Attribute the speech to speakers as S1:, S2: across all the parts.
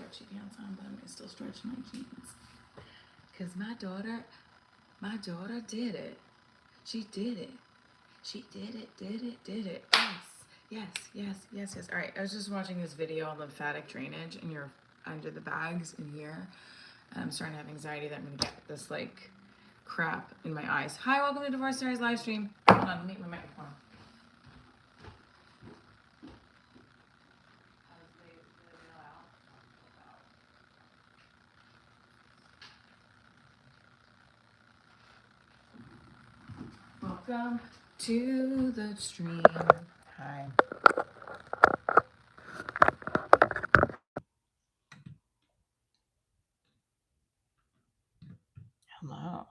S1: stretchy pants on, but I'm gonna still stretch my jeans. Cause my daughter did it. She did it. She did it. Yes. All right, I was just watching this video on lymphatic drainage and you're under the bags in here. And I'm starting to have anxiety that I'm gonna get this like crap in my eyes. Hi, welcome to Divorce Diaries live stream. Hold on, make my microphone. Welcome to the stream. Hi. Hello.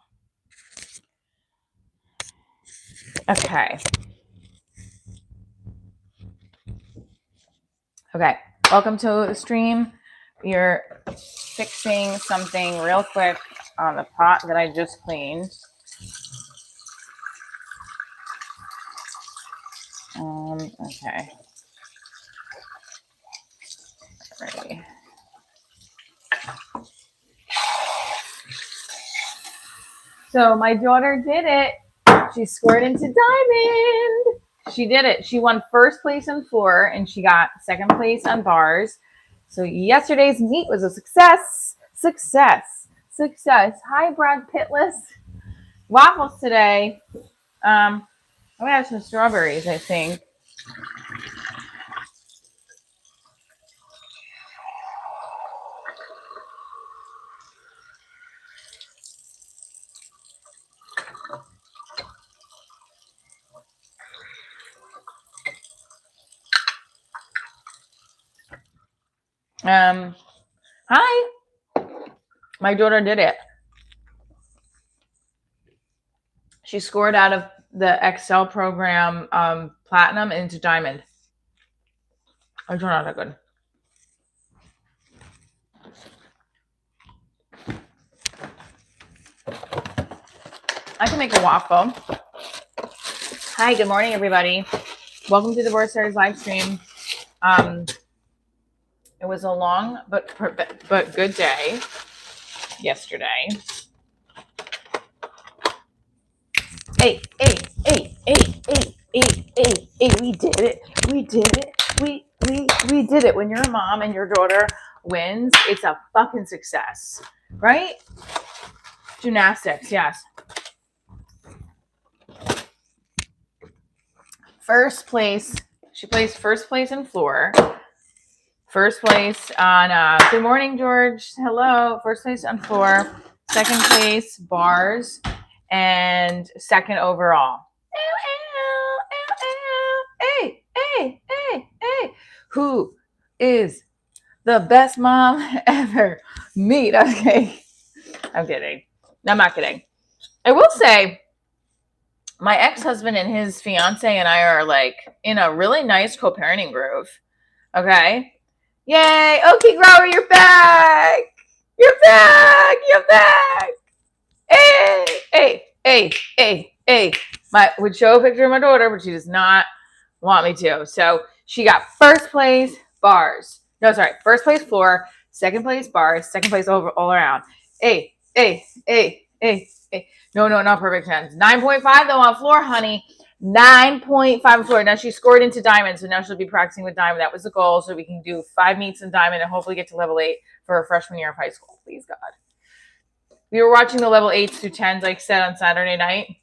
S1: Okay. Welcome to the stream. We're fixing something real quick on the pot that I just cleaned. Okay. Ready. So my daughter did it. She scored into diamond. She did it. She won first place on floor and she got second place on bars. So yesterday's meet was a success. Hi, Brad Pitless. Waffles today. I'm gonna have some strawberries, I think. Hi. My daughter did it. She scored out of the Excel program platinum into diamond. I don't know that good. I can make a waffle. Hi, good morning, everybody. Welcome to the Divorce Diaries live stream. It was a long but good day yesterday. Hey, we did it. We did it. When you're a mom and your daughter wins, it's a fucking success, right? Gymnastics, yes. First place. She placed first place in floor. First place on, good morning, George. Hello. First place on floor. Second place, bars. And second overall. Hey. Who is the best mom ever? Me. Okay. I'm kidding. No, I'm not kidding. I will say, my ex-husband and his fiance and I are like in a really nice co-parenting groove. Okay. Yay. Okay, Grower, you're back. You're back. Hey. I would show a picture of my daughter, but she does not want me to. So she got first place bars. No, sorry. First place floor, second place bars, second place all around. Hey. No, not perfect 10s. 9.5 though on floor, honey. 9.5 on floor. Now she scored into diamond, so now she'll be practicing with diamond. That was the goal, so we can do 5 meets in diamond and hopefully get to level 8 for her freshman year of high school. Please, God. We were watching the level 8s through 10s, like I said, on Saturday night.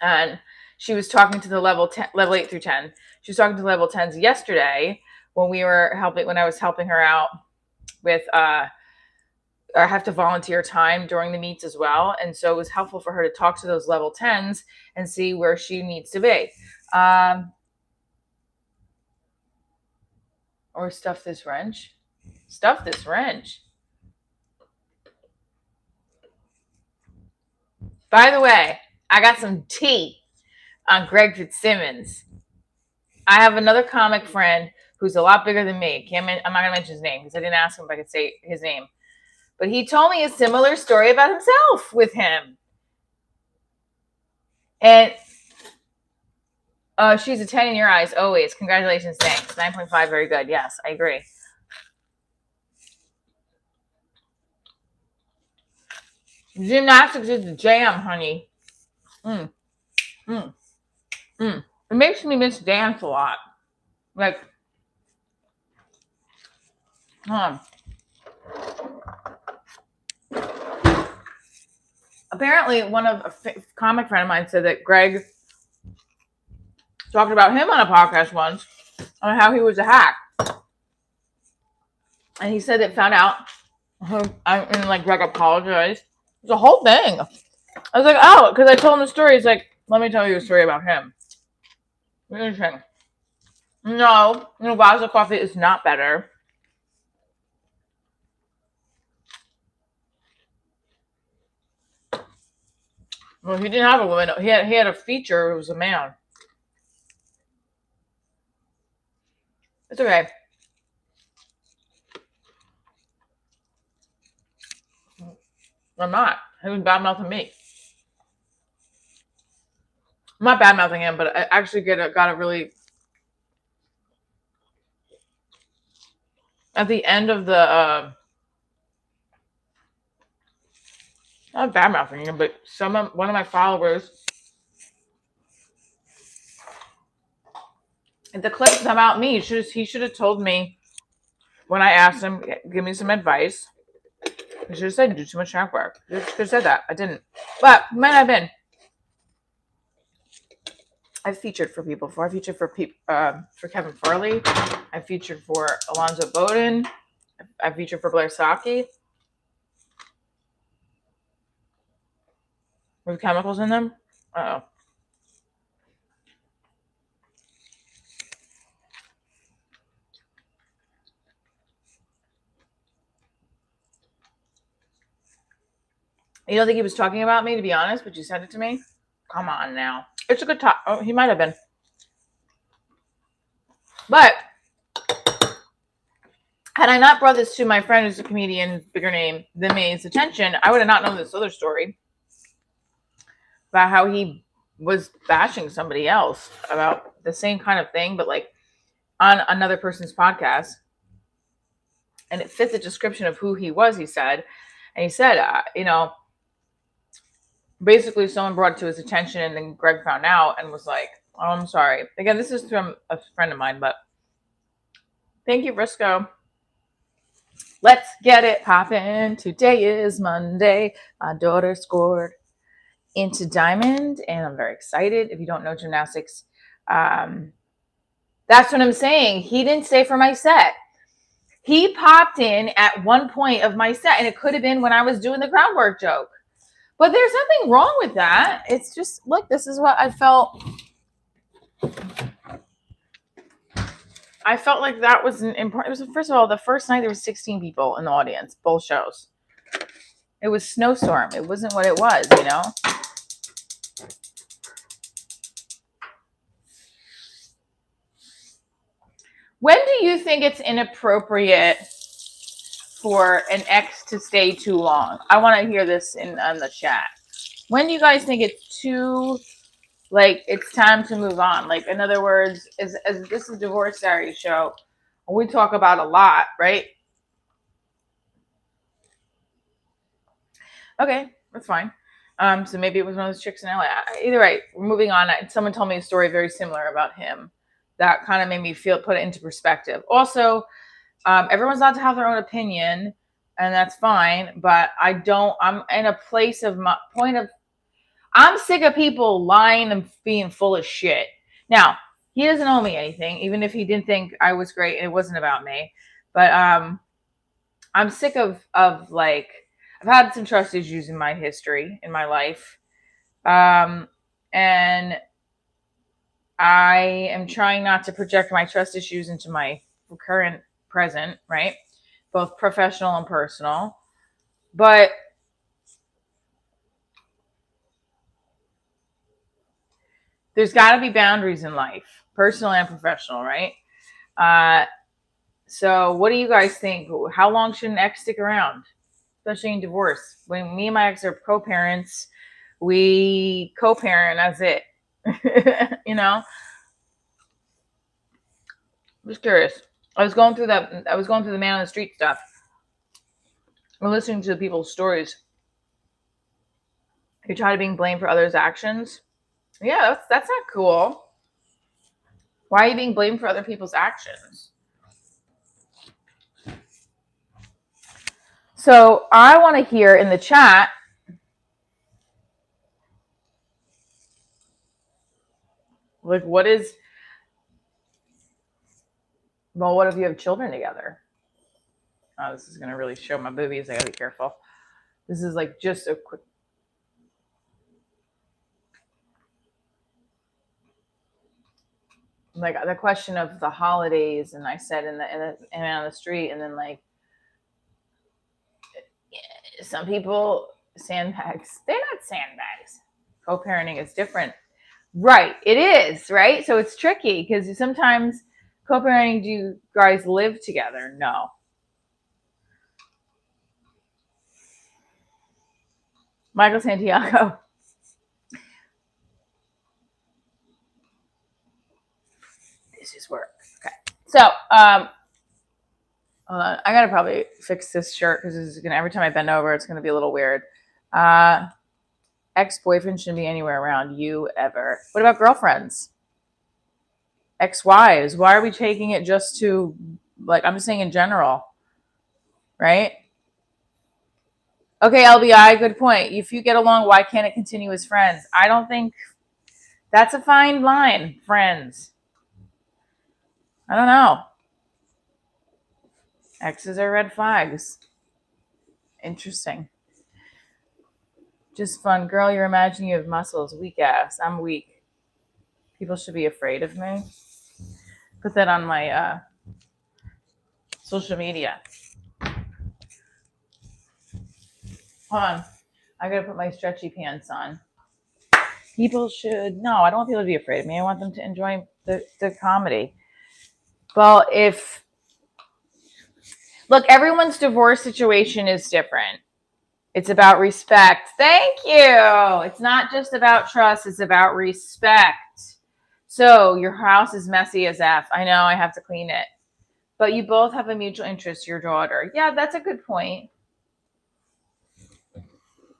S1: And she was talking to the level 8 through 10. She was talking to level 10s yesterday when I was helping her out with, I have to volunteer time during the meets as well. And so it was helpful for her to talk to those level 10s and see where she needs to be. Or stuff this wrench. By the way, I got some tea on Greg Fitzsimmons. I have another comic friend who's a lot bigger than me. I'm not going to mention his name because I didn't ask him if I could say his name. But he told me a similar story about himself with him. And she's a 10 in your eyes, always. Congratulations, thanks. 9.5, very good. Yes, I agree. Gymnastics is the jam, honey. Mm, mm, mm. It makes me miss dance a lot. Like, apparently a comic friend of mine said that Greg talked about him on a podcast once on how he was a hack. And he said that found out, and like Greg apologized. It was a whole thing. I was like, oh, because I told him the story. He's like, let me tell you a story about him. Interesting. No, a glass of coffee is not better. Well, he didn't have a woman. He had a feature. It was a man. It's okay. I'm not. He was bad mouthing me. I'm not bad mouthing him, but I actually got a really at the end of the not bad mouthing him, but one of my followers. The clip's about me. He should have told me when I asked him, give me some advice. He should have said, do too much track work. He should have said that. I didn't. But might have been. I've featured for people before. I featured for Kevin Farley. I featured for Alonzo Bowden. I featured for Blair Saki. With chemicals in them. Uh-oh. You don't think he was talking about me, to be honest, but you sent it to me? Come on now. It's a good talk. Oh, he might have been. But had I not brought this to my friend who's a comedian, bigger name than me's attention, I would have not known this other story about how he was bashing somebody else about the same kind of thing, but like on another person's podcast. And it fit the description of who he was, he said. And he said, basically someone brought it to his attention and then Greg found out and was like, oh, I'm sorry. Again, this is from a friend of mine, but thank you, Briscoe. Let's get it poppin'. Today is Monday. My daughter scored into Diamond and I'm very excited. If you don't know gymnastics, that's what I'm saying. He didn't stay for my set. He popped in at one point of my set and it could have been when I was doing the groundwork joke. But there's nothing wrong with that. It's just, look, this is what I felt. I felt like that was an important. It was, first of all, the first night there was 16 people in the audience, both shows. It was snowstorm. It wasn't what it was, you know? When do you think it's inappropriate for an ex to stay too long? I want to hear this on the chat. When do you guys think it's too, like, it's time to move on? Like, in other words, as this is Divorce Diaries show, we talk about a lot, right? Okay, that's fine. So maybe it was one of those chicks in LA. Either way, we're moving on. Someone told me a story very similar about him that kind of made me put it into perspective. Also, everyone's allowed to have their own opinion, and that's fine. But I'm in a place of my point of, I'm sick of people lying and being full of shit. Now, he doesn't owe me anything, even if he didn't think I was great and it wasn't about me. But I'm sick of like, I've had some trust issues in my history, in my life. And I am trying not to project my trust issues into my current present, right? Both professional and personal. But there's got to be boundaries in life, personal and professional, right? So what do you guys think? How long should an ex stick around, especially in divorce? When me and my ex are co-parents, we co-parent, that's it. You know? I'm just curious. I was going through the man on the street stuff. We're listening to people's stories. You're tired of being blamed for others' actions. Yeah, that's not cool. Why are you being blamed for other people's actions? So I want to hear in the chat, like, what if you have children together? Oh, this is going to really show my boobies. I got to be careful. This is like just a quick. Like the question of the holidays, and I said and on the street, and then like some people sandbags. They're not sandbags. Co-parenting is different, right? It is, right? So it's tricky because sometimes co-parenting. Do you guys live together? No. Michael Santiago. This is work. Okay. So, hold on. I gotta probably fix this shirt because this is gonna. Every time I bend over, it's gonna be a little weird. Ex-boyfriend shouldn't be anywhere around you ever. What about girlfriends? Ex-wives? Why are we taking it just to, like, I'm just saying in general, right? Okay, LBI, good point. If you get along, why can't it continue as friends? I don't think that's a fine line, friends. I don't know. Exes are red flags. Interesting. Just fun. Girl, you're imagining you have muscles. Weak ass. I'm weak. People should be afraid of me. Put that on my social media. Hold on. I gotta put my stretchy pants on. People should. No, I don't want people to be afraid of me. I want them to enjoy the comedy. Well, look, everyone's divorce situation is different. It's about respect. Thank you. It's not just about trust. It's about respect. So your house is messy as F. I know I have to clean it. But you both have a mutual interest, your daughter. Yeah, that's a good point.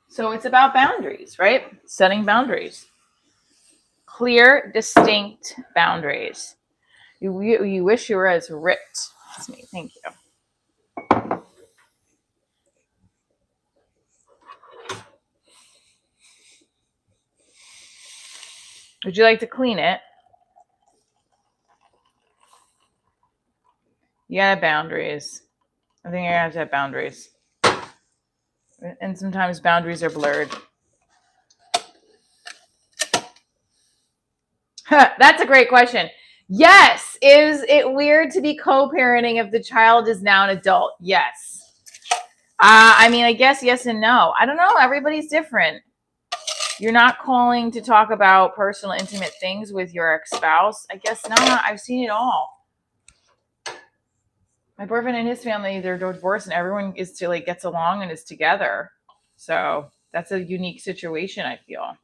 S1: So it's about boundaries, right? Setting boundaries. Clear, distinct boundaries. You wish you were as ripped as me. Thank you. Would you like to clean it? You gotta have boundaries. I think I have to have boundaries. And sometimes boundaries are blurred. That's a great question. Yes. Is it weird to be co-parenting if the child is now an adult? Yes. I mean, I guess yes and no. I don't know. Everybody's different. You're not calling to talk about personal, intimate things with your ex-spouse. I guess not. I've seen it all. My boyfriend and his family, they're divorced, and everyone gets along and is together. So that's a unique situation, I feel.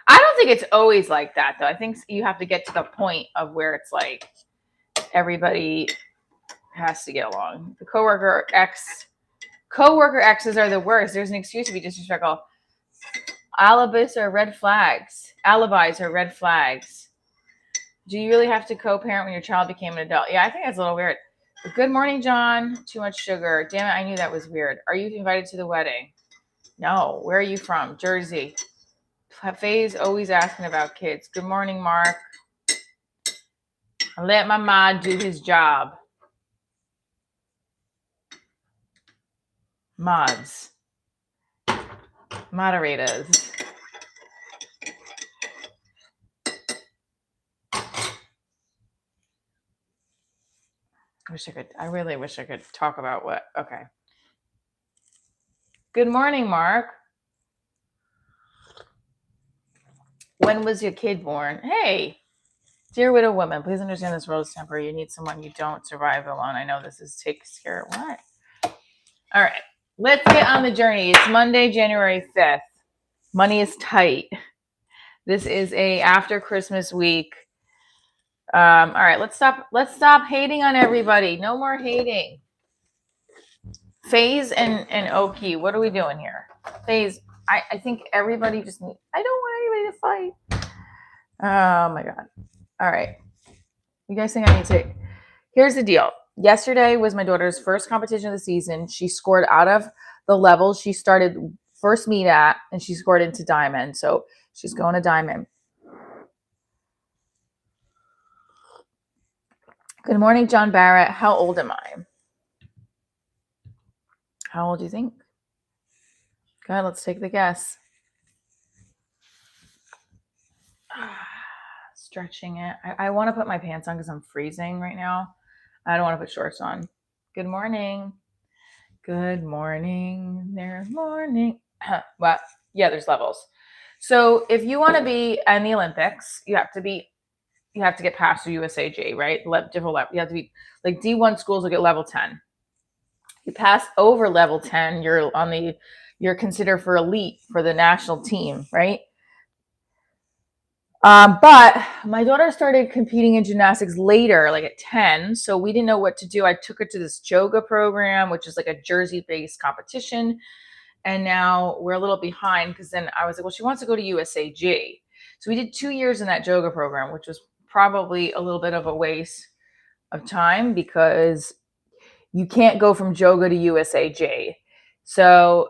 S1: I don't think it's always like that, though. I think you have to get to the point of where it's like everybody has to get along. The coworker exes are the worst. There's an excuse to be disrespectful. Alibis are red flags. Alibis are red flags. Do you really have to co-parent when your child became an adult? Yeah, I think that's a little weird. But good morning, John. Too much sugar. Damn it, I knew that was weird. Are you invited to the wedding? No. Where are you from? Jersey. Faye's always asking about kids. Good morning, Mark. I'll let my mod do his job. Mods. Moderators. I really wish I could talk about what. Okay. Good morning, Mark. When was your kid born? Hey, dear widow woman, please understand this world is temporary. You need someone. You don't survive alone. I know this takes care of what? All right. Let's get on the journey. It's Monday, January 5th. Money is tight. This is a after Christmas week. All right, let's stop hating on everybody. No more hating. FaZe and Oki, what are we doing here? FaZe, I think everybody just needs, I don't want anybody to fight. Oh my God. All right. You guys think I need to, here's the deal. Yesterday was my daughter's first competition of the season. She scored out of the levels she started first meet at, and she scored into Diamond. So she's going to Diamond. Good morning, John Barrett. How old am I? How old do you think? Go ahead, let's take the guess. Stretching it. I want to put my pants on because I'm freezing right now. I don't want to put shorts on. Good morning. Good morning. There's morning. Well, yeah, there's levels. So if you want to be in the Olympics, you have to get past the USAG, right? Different level. You have to be like D1 schools will get level 10. You pass over level 10, you're considered for elite for the national team, right? But my daughter started competing in gymnastics later, like at 10. So we didn't know what to do. I took her to this yoga program, which is like a Jersey-based competition. And now we're a little behind because then I was like, well, she wants to go to USAG. So we did 2 years in that yoga program, which was probably a little bit of a waste of time because you can't go from yoga to USAG. So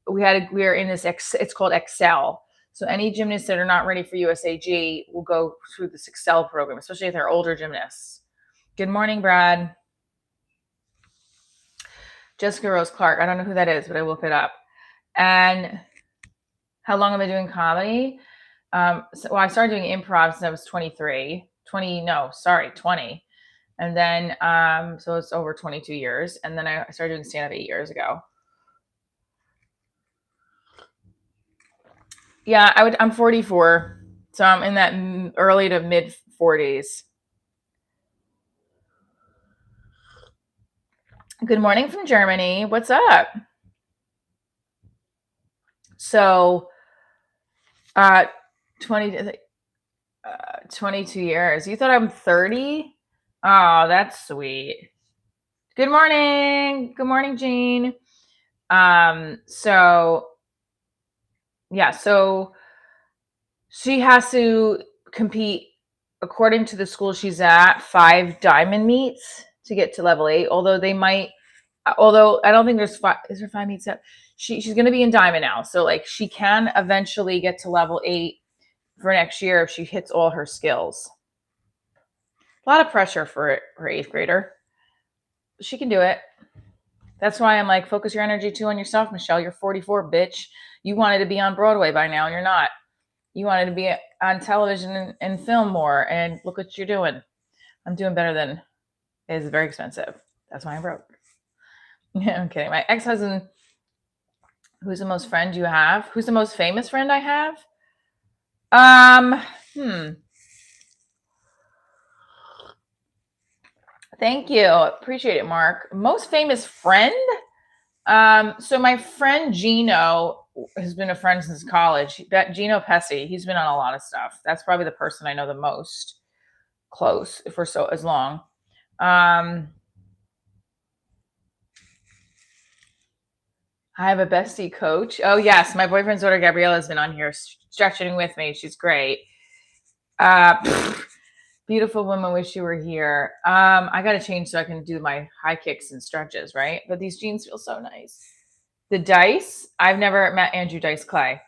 S1: we are in this, it's called Excel. So any gymnasts that are not ready for USAG will go through this Excel program, especially if they're older gymnasts. Good morning, Brad. Jessica Rose Clark. I don't know who that is, but I will look it up. And how long am I doing comedy? I started doing improv since I was 20. And then, so it's over 22 years. And then I started doing stand-up 8 years ago. Yeah, I'm 44. So I'm in that early to mid 40s. Good morning from Germany. What's up? So, 20, 22 years. You thought I'm 30? Oh, that's sweet. Good morning. Good morning, Jean. So she has to compete according to the school she's at 5 diamond meets to get to level 8. Although I don't think there's 5. Is there 5 meets up? She's going to be in diamond now, so like she can eventually get to level 8 for next year if she hits all her skills. A lot of pressure for 8th grader. She can do it. That's why I'm like, focus your energy too on yourself, Michelle. You're 44, bitch. You wanted to be on Broadway by now, and you're not. You wanted to be on television and film more, and look what you're doing. I'm doing better than it's very expensive. That's why I'm broke. Yeah, I'm kidding. My ex-husband, who's the most friend you have? Who's the most famous friend I have? Thank you. Appreciate it, Mark. Most famous friend? So my friend Gino has been a friend since college. Gino Pesci, he's been on a lot of stuff. That's probably the person I know the most close for so as long. I have a bestie coach. Oh yes, my boyfriend's daughter Gabriella has been on here stretching with me. She's great. Beautiful woman, wish you were here. I got to change so I can do my high kicks and stretches, right? But these jeans feel so nice. The Dice. I've never met Andrew Dice Clay.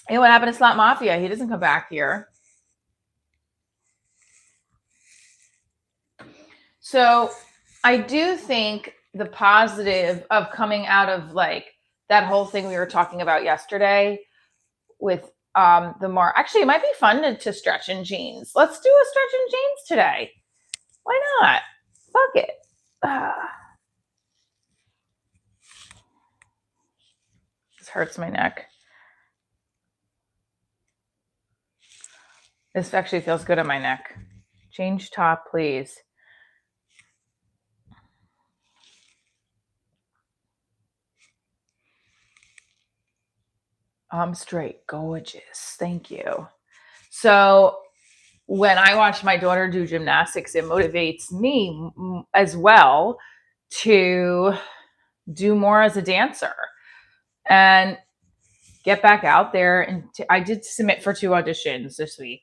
S1: Hey, what happened to Slot Mafia? He doesn't come back here. So I do think the positive of coming out of like that whole thing we were talking about yesterday with actually it might be fun to stretch in jeans. Let's do a stretch in jeans today. Why not? Fuck it. This hurts my neck. This actually feels good on my neck. Change top, please. I'm straight. Gorgeous. Thank you. So when I watch my daughter do gymnastics, it motivates me as well to do more as a dancer and get back out there. And I did submit for 2 auditions this week.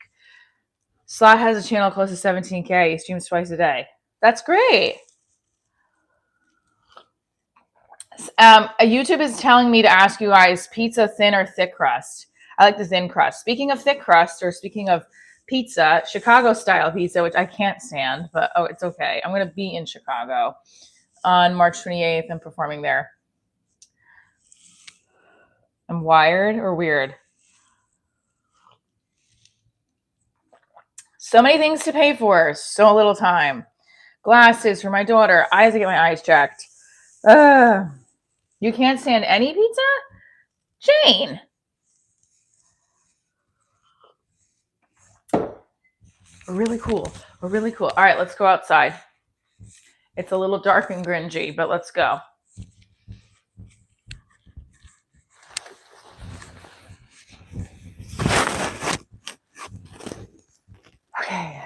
S1: Slot has a channel close to 17K. He streams twice a day. That's great. YouTube is telling me to ask you guys, pizza thin or thick crust? I like the thin crust. Speaking of thick crust, or speaking of pizza, Chicago style pizza, which I can't stand, but it's okay. I'm going to be in Chicago on March 28th. I'm performing there. I'm wired or weird? So many things to pay for, so little time. Glasses for my daughter. I have to get my eyes checked. You can't stand any pizza? Jane. We're really cool. We're really cool. All right, let's go outside. It's a little dark and gringy, but let's go. Okay.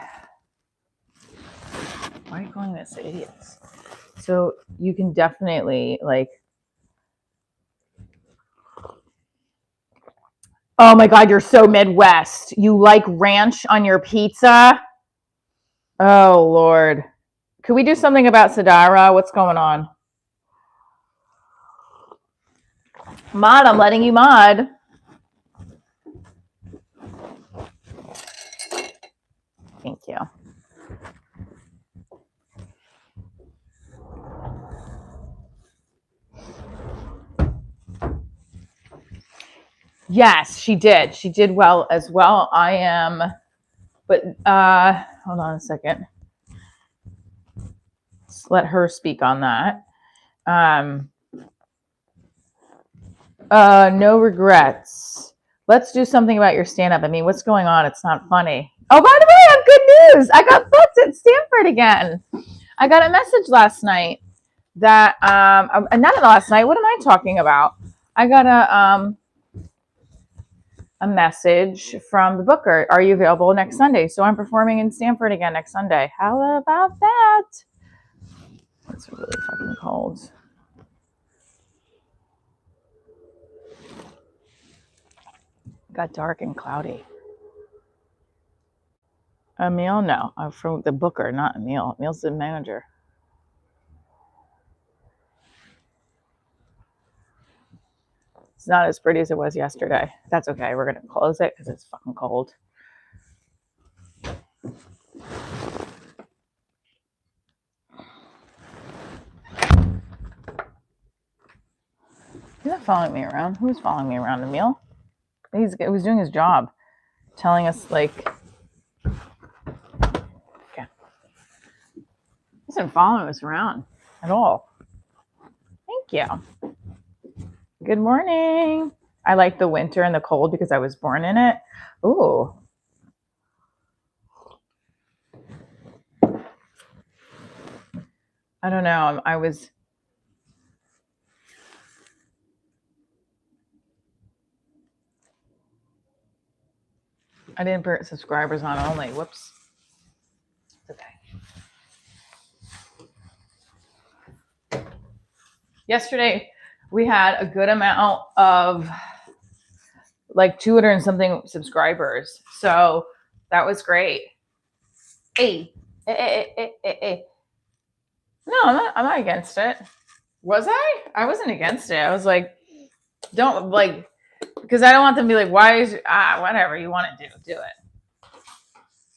S1: Why are you calling this idiots? So you can definitely oh my God, you're so Midwest. You like ranch on your pizza? Oh Lord. Could we do something about Sadara? What's going on? Mod, I'm letting you mod. Thank you. Yes, she did. She did well as well. I am, but hold on a second. Let's let her speak on that. No regrets. Let's do something about your stand-up. I mean, what's going on? It's not funny. Oh, by the way, I have good news. I got booked at Stanford again. I got a message last night that not last night. What am I talking about? I got a message from the booker. Are you available next Sunday? So I'm performing in Stanford again next Sunday. How about that? It's really fucking cold. It got dark and cloudy. Emil? No. I'm from the booker, not Emil. Emil's the manager. It's not as pretty as it was yesterday. That's okay. We're going to close it because it's fucking cold. He's not following me around. Who's following me around, Emil? He was doing his job, telling us okay. He isn't following us around at all. Thank you. Good morning. I like the winter and the cold because I was born in it. Ooh. I don't know. I didn't put subscribers on only. Whoops. It's okay. Yesterday, we had a good amount of 200 and something subscribers. So that was great. Hey. No, I'm not against it. Was I? I wasn't against it. I was like, don't because I don't want them to be like, why is whatever you want to do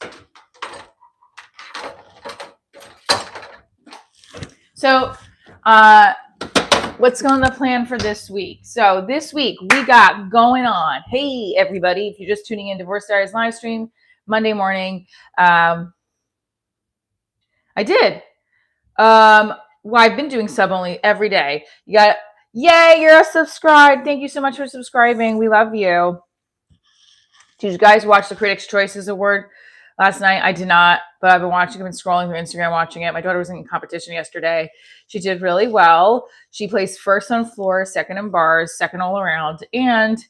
S1: it. So what's going to plan for this week? So this week we got going on. Hey everybody, if you're just tuning in, Divorce Diaries live stream Monday morning. I did. Well, I've been doing sub only every day. You got, yay, you're subscribed. Thank you so much for subscribing. We love you. Did you guys watch the Critics' Choices Award last night? I did not, but I've been watching. I've been scrolling through Instagram watching it. My daughter was in competition yesterday. She did really well. She placed first on floor, second in bars, second all around, and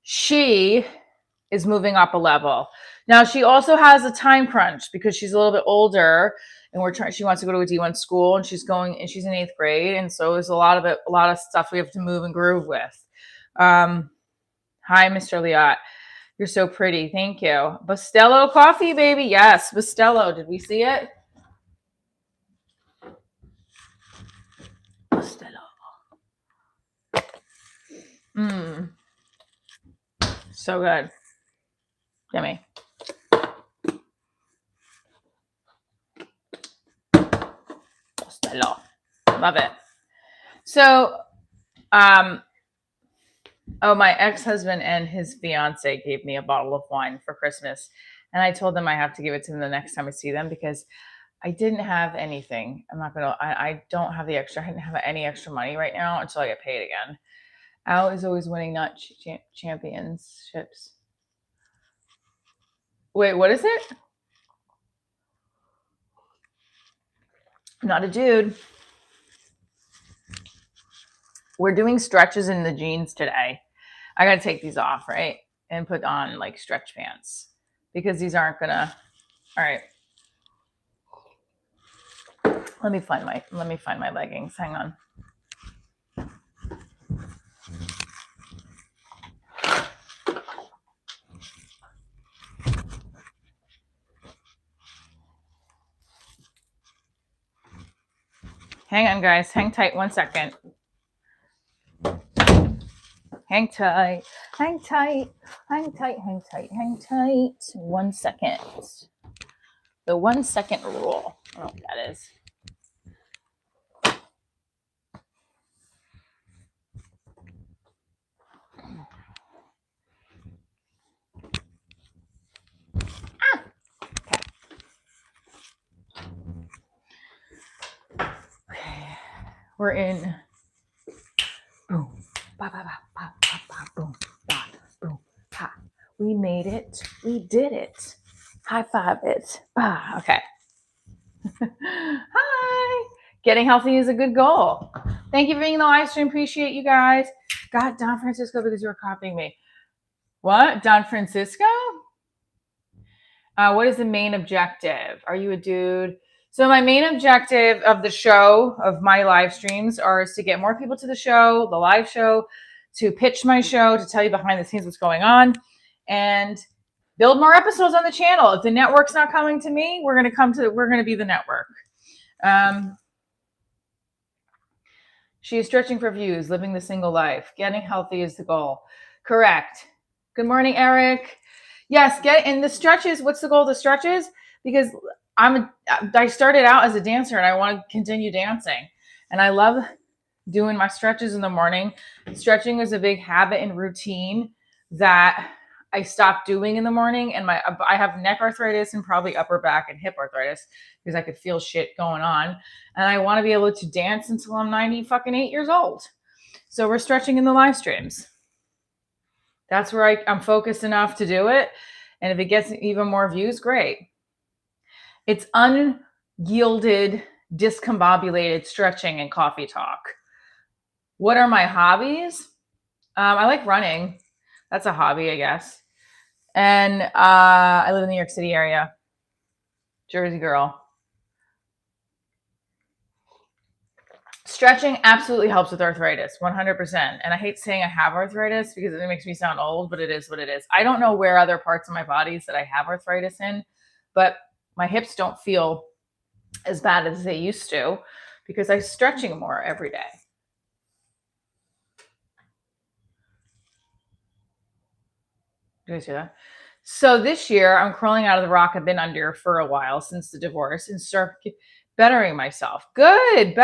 S1: she is moving up a level. Now she also has a time crunch because she's a little bit older, and she wants to go to a D1 school, and she's in 8th grade, and so there's a lot of stuff we have to move and groove with. Hi, Mr. Liat. You're so pretty. Thank you. Bustelo coffee, baby. Yes, Bustelo. Did we see it? Bustelo. So good. Yummy. Bustelo. Love it. So, my ex-husband and his fiance gave me a bottle of wine for Christmas. And I told them I have to give it to them the next time I see them because I didn't have anything. I don't have the extra. I didn't have any extra money right now until I get paid again. Al is always winning nut championships. Wait, what is it? Not a dude. We're doing stretches in the jeans today. I got to take these off, right? And put on like stretch pants because these aren't gonna. All right. Let me find my leggings. Hang on. Hang on, guys. Hang tight 1 second. Hang tight. Hang tight. Hang tight. Hang tight. Hang tight. 1 second. The 1 second rule. I don't know what that is. Okay. We're in. Boom. Ba, ba, ba, ba, ba, ba, boom. Ba, boom. Ha. We made it. We did it. High five it. Ah, okay. Hi. Getting healthy is a good goal. Thank you for being in the live stream. Appreciate you guys. God, Don Francisco, because you were copying me. What? Don Francisco? What is the main objective? Are you a dude? So my main objective of the show, of my live streams, is to get more people to the show, the live show, to pitch my show, to tell you behind the scenes what's going on, and build more episodes on the channel. If the network's not coming to me, we're going to be the network. She is stretching for views, living the single life. Getting healthy is the goal. Correct. Good morning, Eric. Yes, in the stretches. What's the goal of the stretches? Because I started out as a dancer and I want to continue dancing. And I love doing my stretches in the morning. Stretching is a big habit and routine that I stopped doing in the morning. And I have neck arthritis and probably upper back and hip arthritis because I could feel shit going on. And I want to be able to dance until I'm 98 years old. So we're stretching in the live streams. That's where I'm focused enough to do it. And if it gets even more views, great. It's unyielded, discombobulated stretching and coffee talk. What are my hobbies? I like running. That's a hobby, I guess. And I live in the New York City area. Jersey girl. Stretching absolutely helps with arthritis, 100%. And I hate saying I have arthritis because it makes me sound old, but it is what it is. I don't know where other parts of my bodies that I have arthritis in, but my hips don't feel as bad as they used to because I'm stretching more every day. Do you see that? So this year, I'm crawling out of the rock I've been under for a while since the divorce and start bettering myself. Good.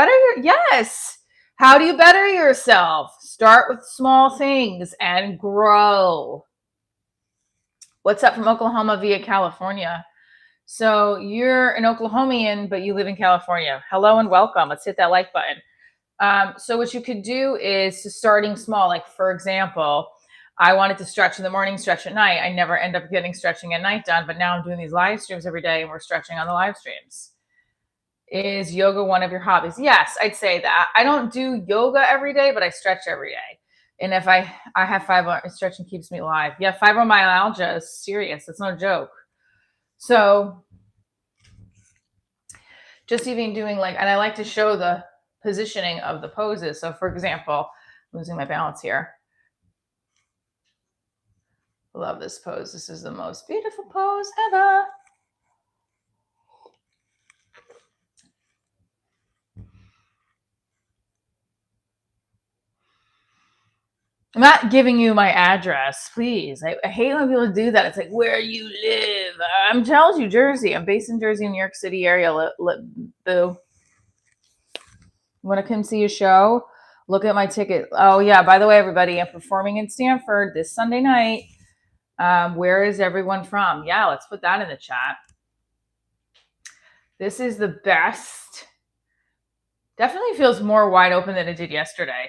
S1: Yes. How do you better yourself? Start with small things and grow. What's up from Oklahoma via California? So you're an Oklahomian, but you live in California. Hello and welcome. Let's hit that like button. So what you could do is starting small. Like, for example, I wanted to stretch in the morning, stretch at night. I never end up getting stretching at night done, but now I'm doing these live streams every day and we're stretching on the live streams. Is yoga one of your hobbies? Yes, I'd say that. I don't do yoga every day, but I stretch every day. And if I have stretching keeps me alive. Yeah, fibromyalgia is serious. It's no joke. So just even doing like, and I like to show the positioning of the poses. So for example, losing my balance here. Love this pose. This is the most beautiful pose ever. I'm not giving you my address, please. I hate when people do that. It's like, where you live. I'm telling you, Jersey. I'm based in Jersey, New York City area. Boo. Want to come see a show? Look at my ticket. Oh, yeah. By the way, everybody, I'm performing in Stanford this Sunday night. Where is everyone from? Yeah, let's put that in the chat. This is the best. Definitely feels more wide open than it did yesterday.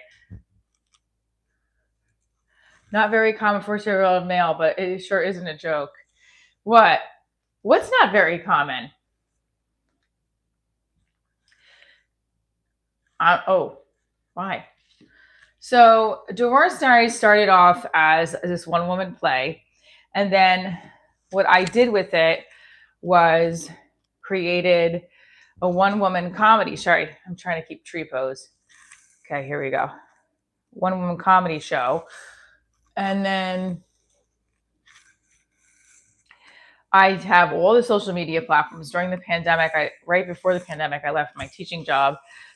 S1: Not very common for a 4-year-old male, but it sure isn't a joke. What? What's not very common? Why? So Divorce Diaries started off as this one-woman play. And then what I did with it was created a one-woman comedy. Sorry, I'm trying to keep tree pose. Okay, here we go. One-woman comedy show. And then I have all the social media platforms. During the pandemic, right before the pandemic, I left my teaching job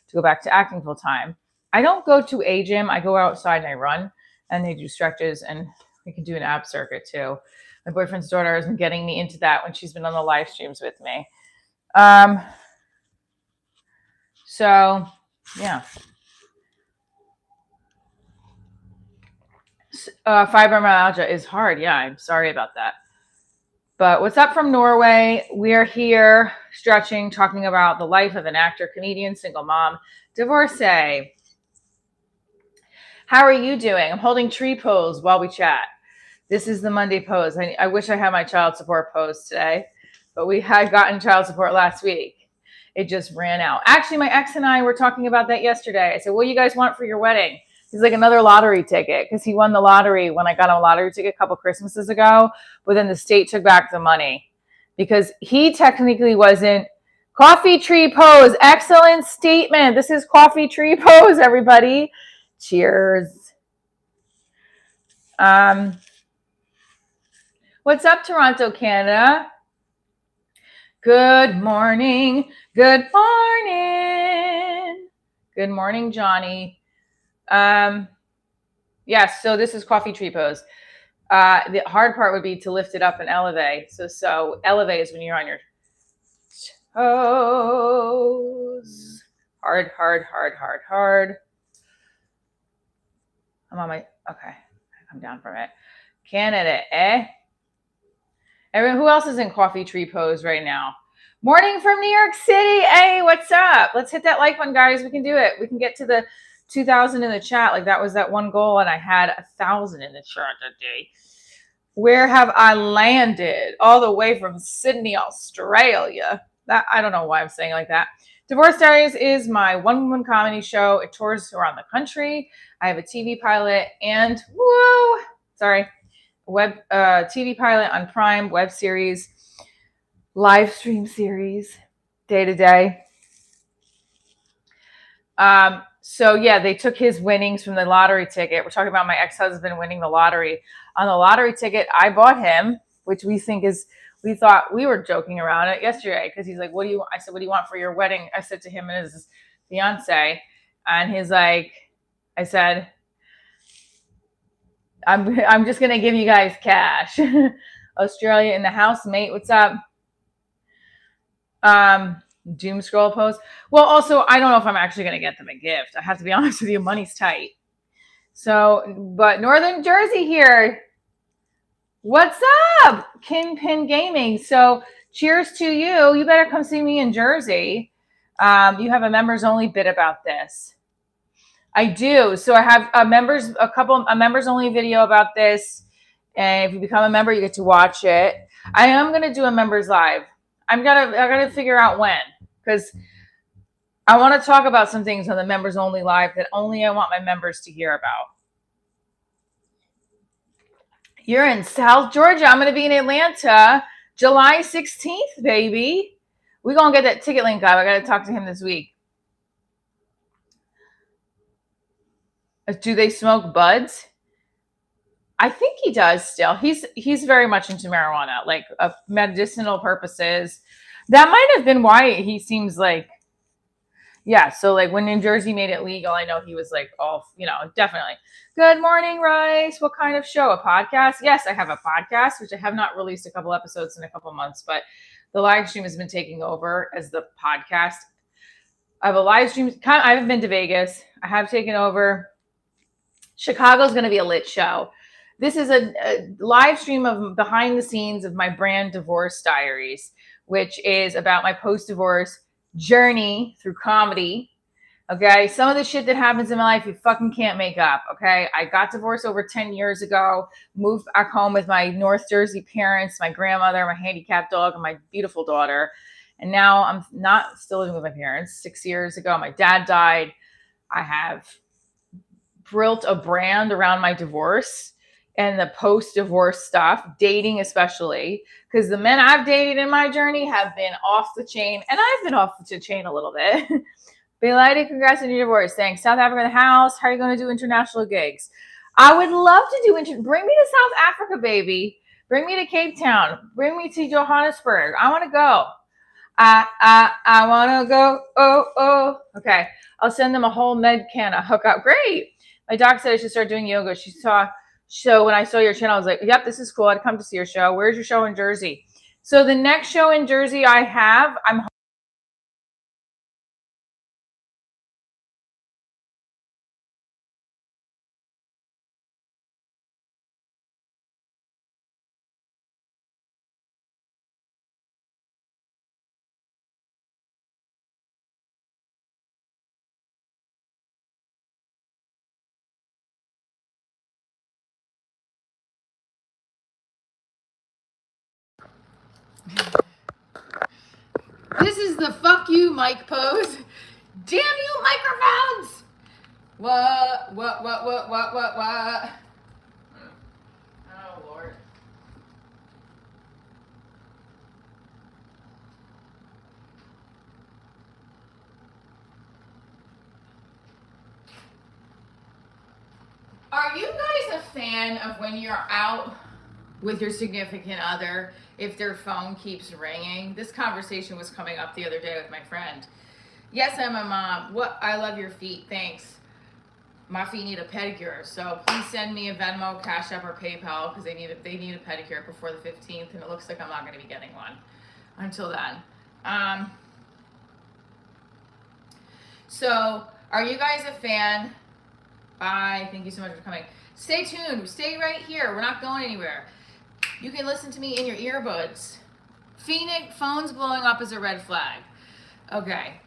S1: to go back to acting full time. I don't go to a gym. I go outside and I run, and they do stretches, and we can do an ab circuit too. My boyfriend's daughter has been getting me into that when she's been on the live streams with me. So yeah. Fibromyalgia is hard. Yeah, I'm sorry about that. But what's up from Norway? We are here stretching, talking about the life of an actor, comedian, single mom, divorcee. How are you doing? I'm holding tree pose while we chat. This is the Monday pose. I wish I had my child support pose today, but we had gotten child support last week. It just ran out. Actually, my ex and I were talking about that yesterday. I said, what do you guys want for your wedding? He's like, another lottery ticket, because he won the lottery when I got a lottery ticket a couple Christmases ago, but then the state took back the money because he technically wasn't. Coffee tree pose. Excellent statement. This is coffee tree pose, everybody. Cheers. What's up, Toronto, Canada? Good morning. Good morning. Good morning, Johnny. Yes, so this is coffee tree pose. The hard part would be to lift it up and elevate. So elevate is when you're on your toes. Hard. I'm on my, okay. I'm down from it. Canada, eh? Everyone, who else is in coffee tree pose right now? Morning from New York City. Hey, what's up? Let's hit that like button, guys. We can do it. We can get to the 2,000 in the chat. Like that was that one goal, and I had 1,000 in the chat that day. Where have I landed? All the way from Sydney, Australia. That I don't know why I'm saying it like that. Divorce Diaries is my one-woman comedy show. It tours around the country. I have a TV pilot and web TV pilot on Prime, web series, live stream series, day to day. So yeah, they took his winnings from the lottery ticket. We're talking about my ex-husband winning the lottery. On the lottery ticket I bought him, which we thought we were joking around it yesterday, because he's like, I said, what do you want for your wedding? I said to him and his fiance, and he's like, I said, I'm just gonna give you guys cash. Australia in the house, mate. What's up? Doom scroll post. Well, also, I don't know if I'm actually gonna get them a gift. I have to be honest with you, money's tight. So, but Northern Jersey here. What's up, Kingpin Gaming? So, cheers to you. You better come see me in Jersey. You have a members only bit about this. I do. So I have a members only video about this. And if you become a member, you get to watch it. I am going to do a members live. I gotta figure out when, because I want to talk about some things on the members only live that only I want my members to hear about. You're in South Georgia. I'm going to be in Atlanta July 16th, baby. We're going to get that ticket link up. I got to talk to him this week. Do they smoke buds? I think he does still. He's very much into marijuana, like medicinal purposes. That might have been why he seems like, yeah. So like when New Jersey made it legal, I know he was like, oh, definitely. Good morning, Rice. What kind of show? A podcast? Yes, I have a podcast, which I have not released a couple episodes in a couple months, but the live stream has been taking over as the podcast. I have a live stream. I haven't been to Vegas. I have taken over. Chicago's going to be a lit show. This is a live stream of behind the scenes of my brand Divorce Diaries, which is about my post-divorce journey through comedy. Okay. Some of the shit that happens in my life, you fucking can't make up. Okay. I got divorced over 10 years ago, moved back home with my North Jersey parents, my grandmother, my handicapped dog, and my beautiful daughter. And now I'm not still living with my parents. 6 years ago, my dad died. I have built a brand around my divorce and the post-divorce stuff, dating especially, because the men I've dated in my journey have been off the chain, and I've been off the chain a little bit. Belated congrats on your divorce. Thanks. South Africa in the house. How are you going to do international gigs? I would love to do bring me to South Africa, baby. Bring me to Cape Town. Bring me to Johannesburg. I want to go. I want to go. Oh. Okay. I'll send them a whole med can of hookup. Great. My doc said I should start doing yoga. So when I saw your channel, I was like, yep, this is cool. I'd come to see your show. Where's your show in Jersey? So the next show in Jersey I have, this is the fuck you mic pose. Damn you microphones! What? Oh, Lord. Are you guys a fan of when you're out with your significant other, if their phone keeps ringing? This conversation was coming up the other day with my friend. Yes, I'm a mom. What? I love your feet. Thanks. My feet need a pedicure, so please send me a Venmo, Cash App, or PayPal because they need a pedicure before the 15th, and it looks like I'm not going to be getting one until then. So, are you guys a fan? Bye. Thank you so much for coming. Stay tuned. Stay right here. We're not going anywhere. You can listen to me in your earbuds. Phoenix, phones blowing up is a red flag. Okay.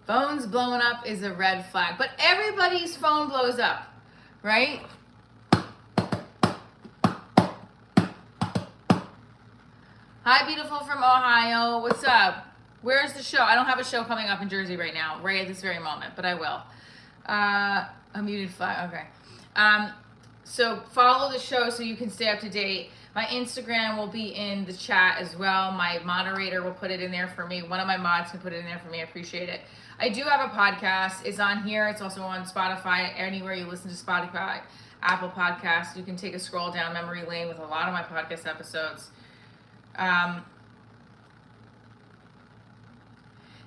S1: Phones blowing up is a red flag. But everybody's phone blows up, right? Hi, beautiful from Ohio. What's up? Where's the show? I don't have a show coming up in Jersey right now, right at this very moment, but I will. A muted flag. Okay. So follow the show so you can stay up to date. My Instagram will be in the chat as well. My moderator will put it in there for me. One of my mods can put it in there for me. I appreciate it. I do have a podcast. It's on here. It's also on Spotify. Anywhere you listen to Spotify, Apple Podcasts, you can take a scroll down memory lane with a lot of my podcast episodes.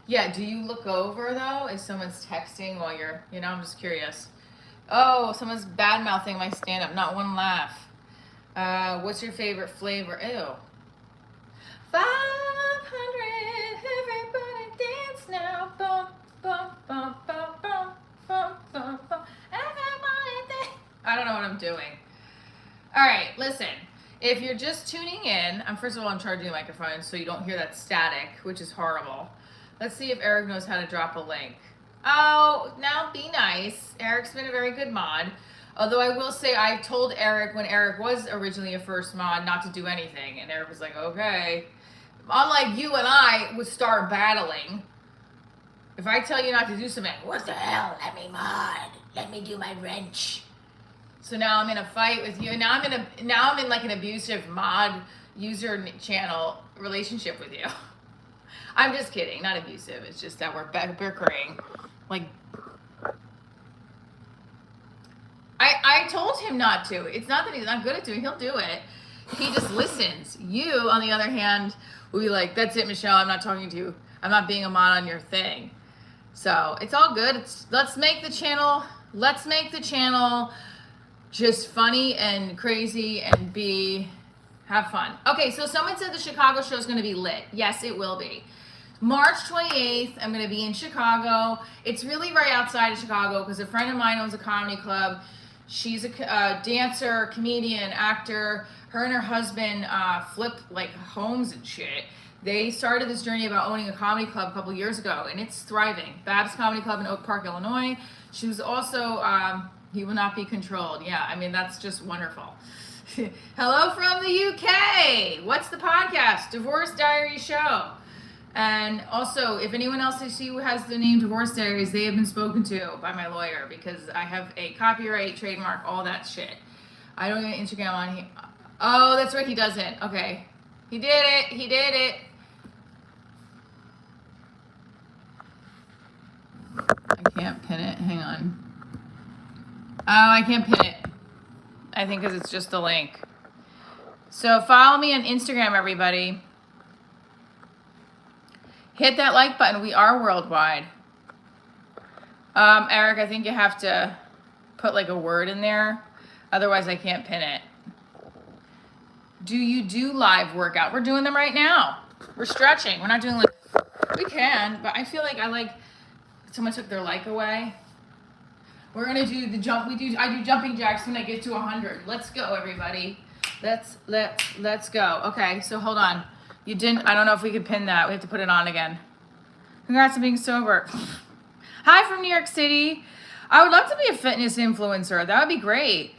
S1: Yeah, do you look over though if someone's texting while you're, I'm just curious. Oh, someone's bad mouthing my stand up. Not one laugh. What's your favorite flavor? Ew. 500, everybody dance now. Bum, bum, bum, bum, bum, bum, bum, bum. Everybody dance. I don't know what I'm doing. All right, listen. If you're just tuning in, first of all, I'm charging the microphone so you don't hear that static, which is horrible. Let's see if Eric knows how to drop a link. Oh, now be nice. Eric's been a very good mod. Although I will say I told Eric when Eric was originally a first mod not to do anything. And Eric was like, okay. Unlike you and I would start battling. If I tell you not to do something, what the hell? Let me mod. Let me do my wrench. So now I'm in a fight with you. Now I'm in like an abusive mod user channel relationship with you. I'm just kidding, not abusive. It's just that we're bickering. Like, I told him not to. It's not that he's not good at doing. He'll do it. He just listens. You, on the other hand, will be like, "That's it, Michelle. I'm not talking to you. I'm not being a mod on your thing." So it's all good. Let's make the channel just funny and crazy and have fun. Okay, so someone said the Chicago show is going to be lit. Yes, it will be. March 28th, I'm going to be in Chicago. It's really right outside of Chicago because a friend of mine owns a comedy club. She's a dancer, comedian, actor. Her and her husband flip like homes and shit. They started this journey about owning a comedy club a couple years ago, and it's thriving. Babs Comedy Club in Oak Park, Illinois. She was also, He Will Not Be Controlled. Yeah, I mean, that's just wonderful. Hello from the UK. What's the podcast? Divorce Diaries Show. And also, if anyone else I see who has the name Divorce Diaries, they have been spoken to by my lawyer because I have a copyright, trademark, all that shit. I don't get Instagram on here. Oh, that's right, he doesn't. Okay. He did it. I can't pin it. Hang on. Oh, I can't pin it. I think because it's just a link. So follow me on Instagram, everybody. Hit that like button. We are worldwide. Eric, I think you have to put like a word in there. Otherwise, I can't pin it. Do you do live workout? We're doing them right now. We're stretching. We're not doing like, we can, but I feel like someone took their like away. We're gonna do the jump. I do jumping jacks when I get to 100. Let's go, everybody. Let's go. Okay, so hold on. I don't know if we could pin that. We have to put it on again. Congrats on being sober. Hi from New York City. I would love to be a fitness influencer. That would be great.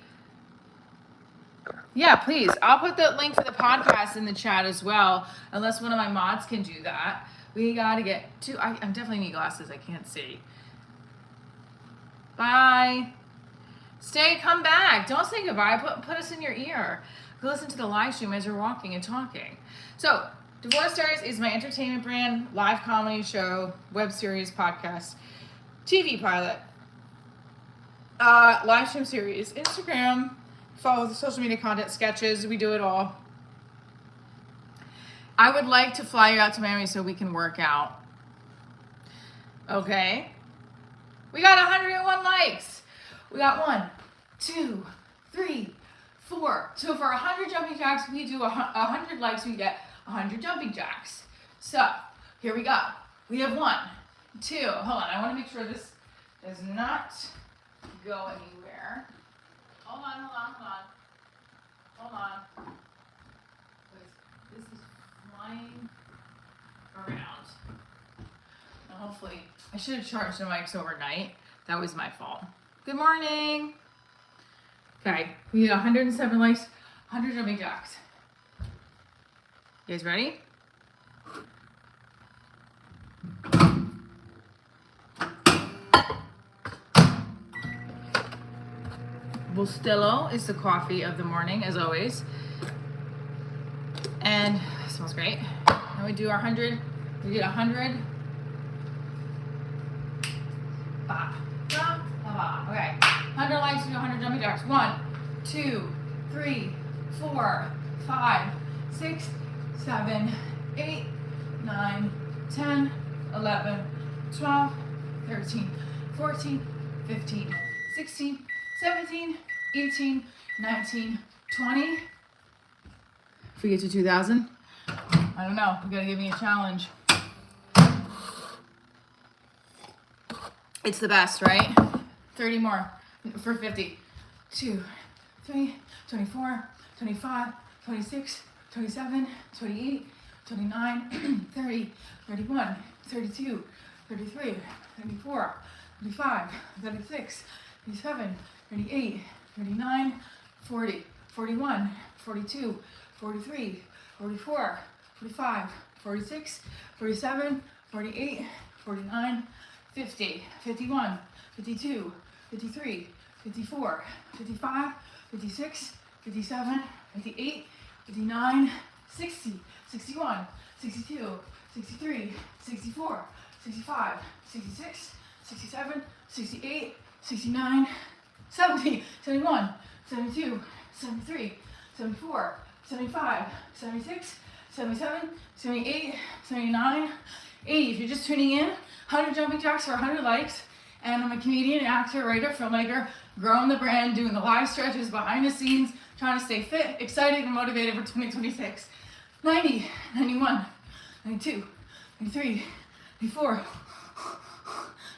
S1: Yeah, please. I'll put the link for the podcast in the chat as well, unless one of my mods can do that. We gotta get to, I definitely need glasses. I can't see. Bye. Come back. Don't say goodbye. Put us in your ear. Go listen to the live stream as you're walking and talking. So, Divorce Diaries is my entertainment brand, live comedy show, web series, podcast, TV pilot, live stream series, Instagram, follow the social media content, sketches. We do it all. I would like to fly you out to Miami so we can work out. Okay. We got 101 likes. We got 1, 2, 3, 4. So for 100 jumping jacks, we do 100 likes, we get 100 jumping jacks. So here we go. We have 1, 2. Hold on, I want to make sure this does not go anywhere. Hold on. This is flying around. Now hopefully, I should have charged the mics overnight. That was my fault. Good morning. Okay, we need 107 likes, 100 jumping jacks. You guys ready? Bustelo is the coffee of the morning, as always. And it smells great. Now we do our 100. We did 100. Okay. 100 likes, we do 100 jumping jacks. 1, 2, 3, 4, 5, 6, 7, 8, 9, 10, 11, 12, 13, 14, 15, 16, 17, 18, 19, 20. If we get to 2,000, I don't know. You gotta give me a challenge. It's the best, right? 30 more for 50. 2, 3, 24, 25, 26, 27, 28, 29, 30, 31, 32, 33, 34, 35, 36, 37, 38, 39, 40, 41, 42, 43, 44, 45, 46, 47, 48, 49, 50, 51, 52, 53, 54, 55, 56, 57, 58, 59, 60, 61, 62, 63, 64, 65, 66, 67, 68, 69, 70, 71, 72, 73, 74, 75, 76, 77, 78, 79, 80. If you're just tuning in, 100 jumping jacks for 100 likes. And I'm a comedian, actor, writer, filmmaker, growing the brand, doing the live stretches behind the scenes, trying to stay fit, excited, and motivated for 2026. 90, 91, 92, 93, 94,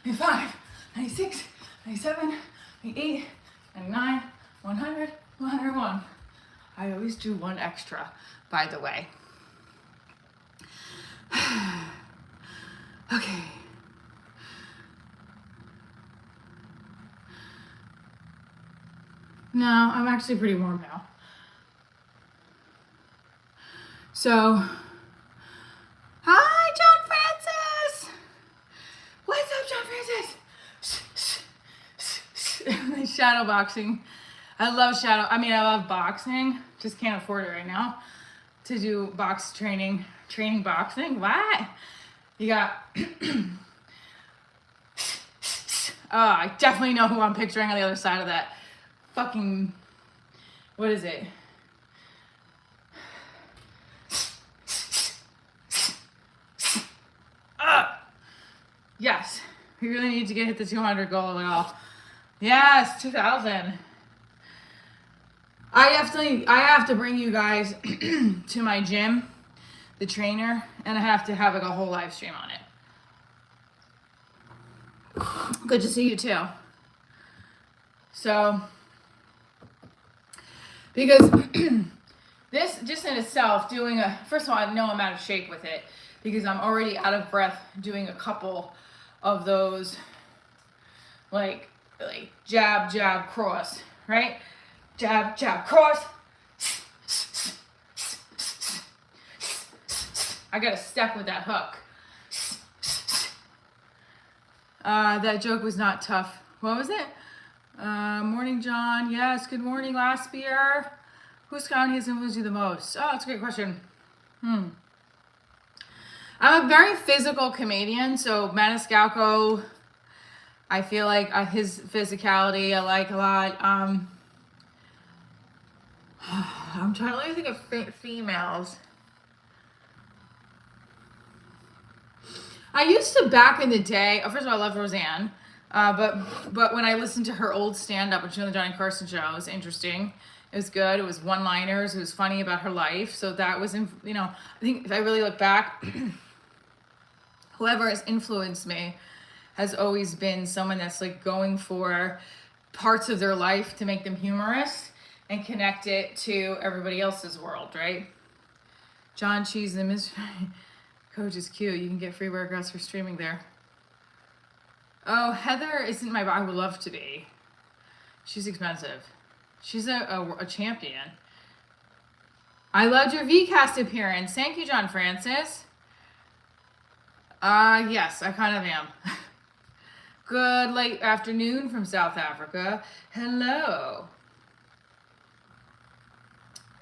S1: 95, 96, 97, 98, 99, 100, 101. I always do one extra, by the way. Okay. No, I'm actually pretty warm now. So, hi, John Francis. What's up, John Francis? Shadow boxing. I love boxing. Just can't afford it right now to do box training boxing. What? You got, oh, I definitely know who I'm picturing on the other side of that. Fucking, what is it? Yes, we really need to hit the 200 goal at all. Yes, 2000. I have to bring you guys to my gym, the trainer, and I have to have like a whole live stream on it. Good to see you too. So, because this just in itself, first of all, I know I'm out of shape with it because I'm already out of breath doing a couple of those like jab, jab, cross, right? Jab, jab, cross. I gotta step with that hook. That joke was not tough. What was it? Morning, John. Yes, good morning, last beer. Whose county has influenced you the most? Oh, that's a great question. I'm a very physical comedian, so Maniscalco, I feel like his physicality I like a lot. I'm trying to really think of females. I used to back in the day. First of all, I love Roseanne. But when I listened to her old stand-up, which was on the Johnny Carson show, it was interesting. It was good. It was one-liners. It was funny about her life. So that was, I think if I really look back, whoever has influenced me has always been someone that's like going for parts of their life to make them humorous and connect it to everybody else's world, right? John Cheese, the mystery coach is cute. You can get free workouts for streaming there. Oh, Heather isn't I would love to be. She's expensive. She's a champion. I loved your VCast appearance. Thank you, John Francis. Yes, I kind of am. Good late afternoon from South Africa. Hello.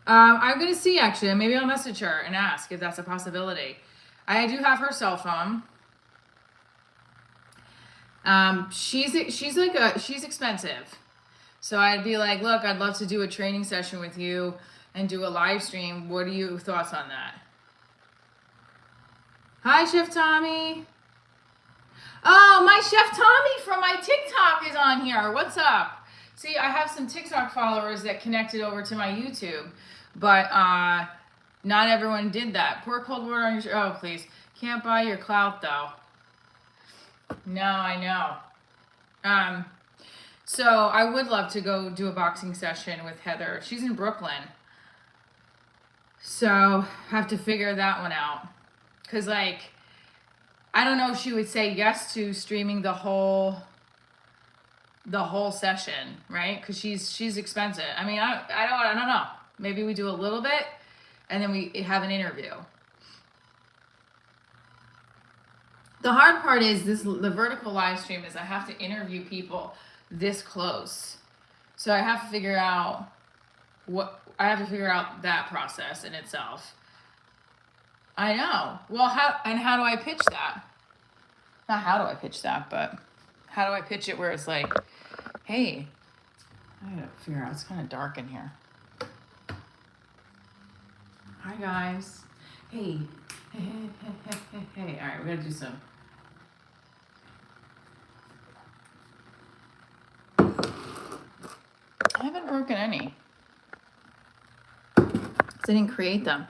S1: I'm going to see, actually. Maybe I'll message her and ask if that's a possibility. I do have her cell phone. She's expensive. So I'd be like, look, I'd love to do a training session with you and do a live stream. What are your thoughts on that? Hi, Chef Tommy. Oh, my Chef Tommy from my TikTok is on here. What's up? See, I have some TikTok followers that connected over to my YouTube, but not everyone did that. Pour cold water on your oh, please. Can't buy your clout, though. No, I know. So I would love to go do a boxing session with Heather. She's in Brooklyn. So have to figure that one out. Cause like, I don't know if she would say yes to streaming the whole session, right? Cause she's expensive. I mean, I don't know. Maybe we do a little bit and then we have an interview. The hard part is the vertical live stream is I have to interview people this close. So I have to figure out that process in itself. I know. Well, how do I pitch that? Not how do I pitch that, but how do I pitch it where it's like, hey, I gotta figure out, it's kind of dark in here. Hi guys. Hey. Hey. All right, we gotta do some. I haven't broken any. I didn't create them.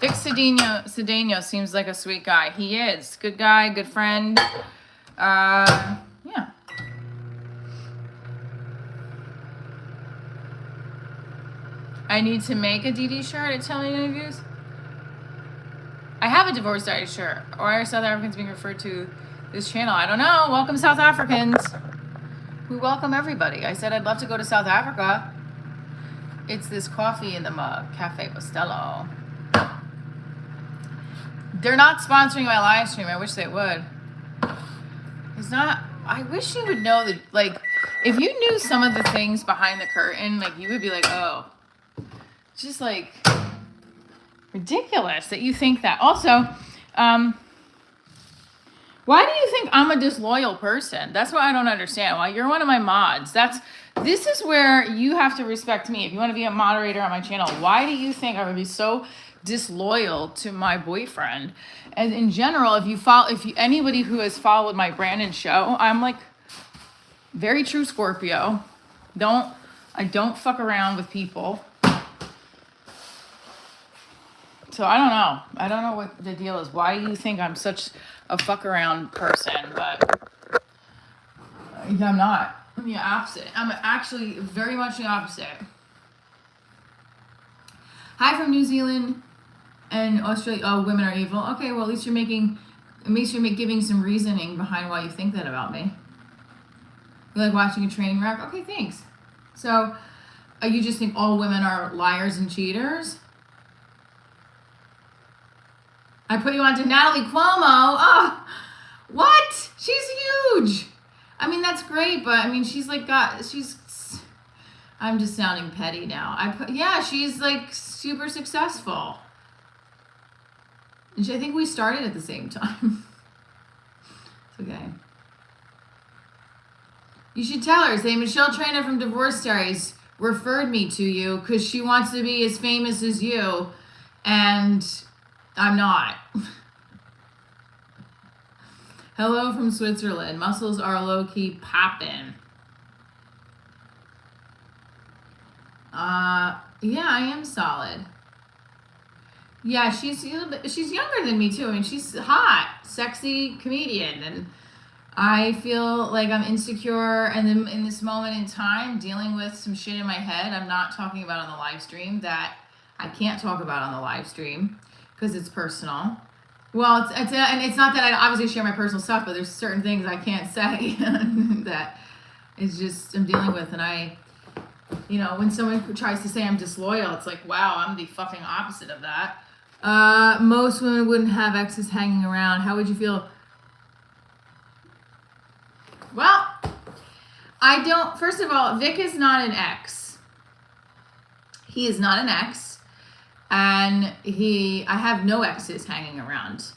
S1: Vic Cedeno seems like a sweet guy. He is. Good guy, good friend. Yeah. I need to make a DD shirt at Telling Interviews. I have a Divorce Diaries shirt. Why are South Africans being referred to this channel? I don't know. Welcome, South Africans. We welcome everybody. I said I'd love to go to South Africa. It's this coffee in the mug, Cafe Bustelo. They're not sponsoring my live stream. I wish they would. It's not. I wish you would know that, like, if you knew some of the things behind the curtain, like, you would be like, oh, it's just like ridiculous that you think that. Also, why do you think I'm a disloyal person? That's what I don't understand. Well, you're one of my mods. This is where you have to respect me. If you want to be a moderator on my channel, why do you think I would be so disloyal to my boyfriend? And in general, if anybody who has followed my Brandon show, I'm like very true Scorpio. I don't fuck around with people. So I don't know. I don't know what the deal is. Why do you think I'm such a fuck around person? But I'm not. I'm the opposite. I'm actually very much the opposite. Hi from New Zealand and Australia. Oh, women are evil. Okay, well, at least you're giving some reasoning behind why you think that about me. You like watching a train wreck? Okay, thanks. So, you just think all women are liars and cheaters? I put you on to Natalie Cuomo. Oh, what? She's huge. I mean, that's great, but I mean, I'm just sounding petty now. She's like super successful. And I think we started at the same time. It's okay. You should tell her, say, Michelle Trainer from Divorce Diaries referred me to you because she wants to be as famous as you, and I'm not. Hello from Switzerland. Muscles are low-key poppin'. Yeah, I am solid. Yeah, she's younger than me too. I mean, she's hot, sexy comedian, and I feel like I'm insecure, and then in this moment in time, dealing with some shit in my head. I'm not talking about on the live stream that I can't talk about on the live stream because it's personal. Well, and it's not that I obviously share my personal stuff, but there's certain things I can't say that it's just I'm dealing with, and when someone tries to say I'm disloyal, it's like, wow, I'm the fucking opposite of that. Most women wouldn't have exes hanging around. How would you feel? Well, first of all, Vic is not an ex. He is not an ex. And I have no exes hanging around.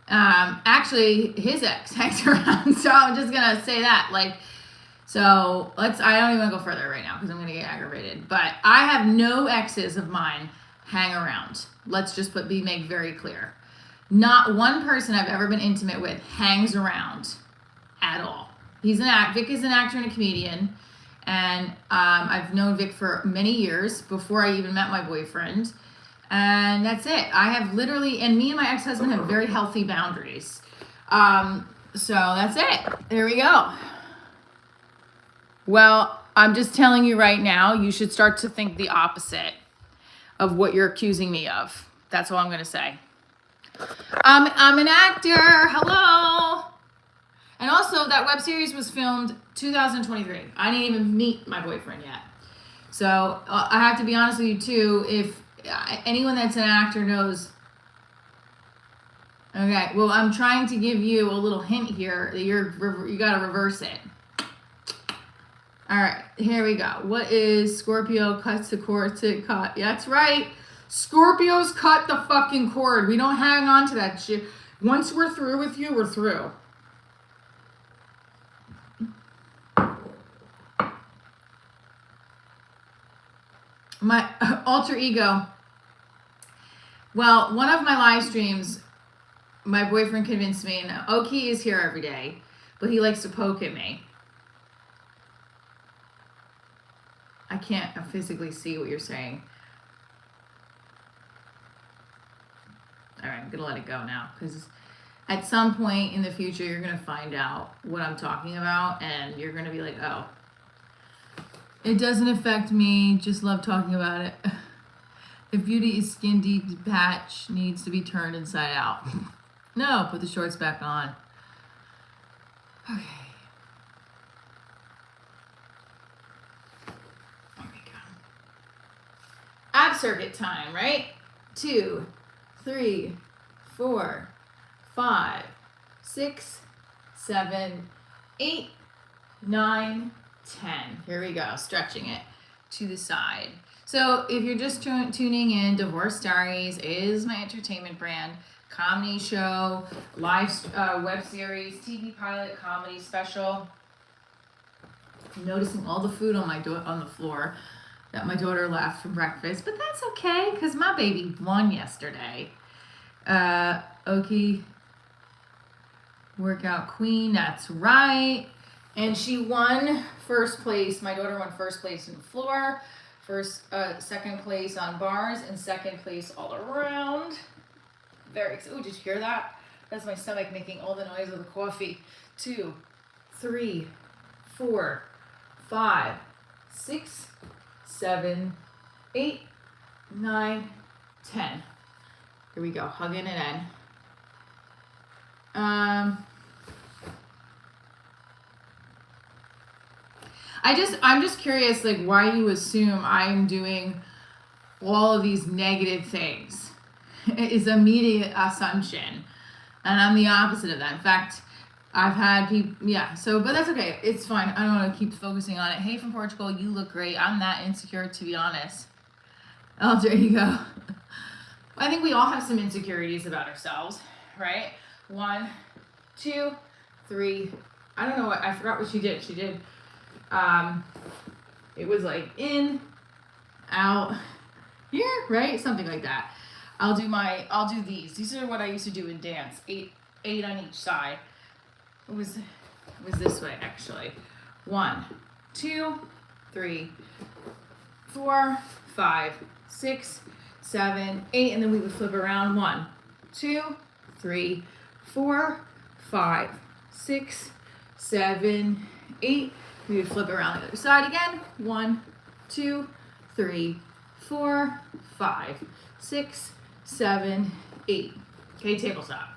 S1: Actually, his ex hangs around. So I'm just going to say that. I don't even want to go further right now because I'm going to get aggravated. But I have no exes of mine hang around. Let's just make very clear. Not one person I've ever been intimate with hangs around at all. Vic is an actor and a comedian. And I've known Vic for many years before I even met my boyfriend. And that's it. I have literally, and me and my ex-husband have very healthy boundaries. So that's it. There we go. Well, I'm just telling you right now, you should start to think the opposite of what you're accusing me of. That's all I'm going to say. I'm an actor. Hello. And also, that web series was filmed 2023. I didn't even meet my boyfriend yet. So I have to be honest with you, too. If anyone that's an actor knows. Okay, well, I'm trying to give you a little hint here that you got to reverse it. All
S2: All right, here we go. What is Scorpio cuts the cord to cut? Yeah, that's right. Scorpios cut the fucking cord. We don't hang on to that shit. Once we're through with you, we're through. My alter ego. Well, one of my live streams, my boyfriend convinced me, and Oki is here every day, but he likes to poke at me. I can't physically see what you're saying. All right, I'm going to let it go now because at some point in the future, you're going to find out what I'm talking about and you're going to be like, oh, it doesn't affect me. Just love talking about it. If beauty is skin deep, the patch needs to be turned inside out. No, put the shorts back on. Okay. There we go. Ab circuit time, right? 2, 3, 4, 5, 6, 7, 8, 9, 10. Here we go, stretching it to the side. So if you're just tuning in, Divorce Diaries is my entertainment brand, comedy show, live web series, TV pilot, comedy special. I'm noticing all the food on on the floor that my daughter left from breakfast, but that's okay because my baby won yesterday. Oki, workout queen, that's right. And she won first place. My daughter won first place in the floor, second place on bars, and second place all around. Very excited. Oh, did you hear that? That's my stomach making all the noise of the coffee. 2, 3, 4, 5, 6, 7, 8, 9, 10. Here we go, hugging it in. I'm just curious, like, why you assume I'm doing all of these negative things. Is immediate assumption, and I'm the opposite of that. In fact, I've had people, but that's okay. It's fine. I don't want to keep focusing on it. Hey, from Portugal, you look great. I'm that insecure, to be honest. Oh, there you go. I think we all have some insecurities about ourselves, right? 1, 2, 3. I don't know what, I forgot what she did. She did, it was like in, out, here, right? Something like that. I'll do these. These are what I used to do in dance. 8 on each side. It was this way, actually. 1, 2, 3, 4, 5, 6, 7, 8, and then we would flip around. 1, 2, 3, 4, 5, 6, 7, 8. We would flip around the other side again. 1, 2, 3, 4, 5, 6, 7, 8. Okay, tabletop.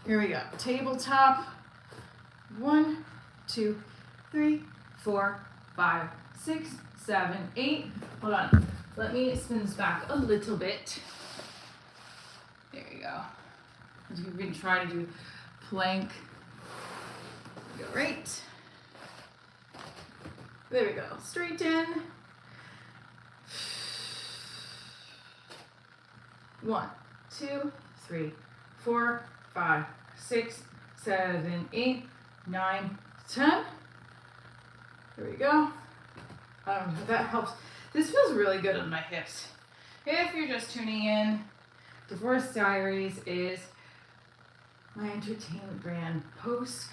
S2: Here we go. Tabletop. 1, 2, 3, 4, 5, 6, 7, 8. Hold on. Let me spin this back a little bit. There you go. As we've been trying to do plank. Go right. There we go. Straighten. 1, 2, 3, 4, 5, 6, 7, 8, 9, 10. There we go. That helps. This feels really good on my hips. If you're just tuning in, Divorce Diaries is my entertainment brand, post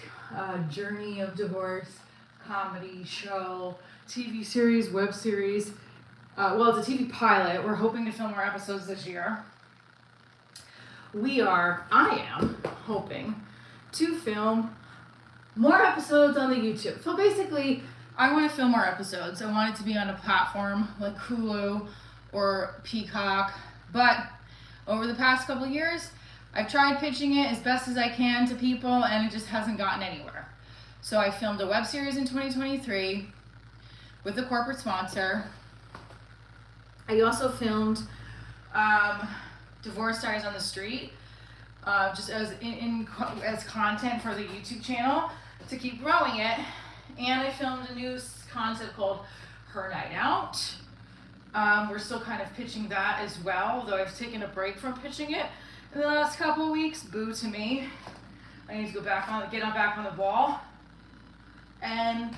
S2: journey of divorce, comedy show, TV series, web series. Well, it's a TV pilot. We're hoping to film more episodes this year. I am hoping to film more episodes on the YouTube. So basically, I want to film more episodes. I want it to be on a platform like Hulu or Peacock. But over the past couple of years, I've tried pitching it as best as I can to people, and it just hasn't gotten anywhere. So I filmed a web series in 2023 with a corporate sponsor. I also filmed Divorce Diaries on the Street, just as content for the YouTube channel to keep growing it. And I filmed a new concept called Her Night Out. We're still kind of pitching that as well, though I've taken a break from pitching it in the last couple of weeks. Boo to me. I need to get back on the ball. And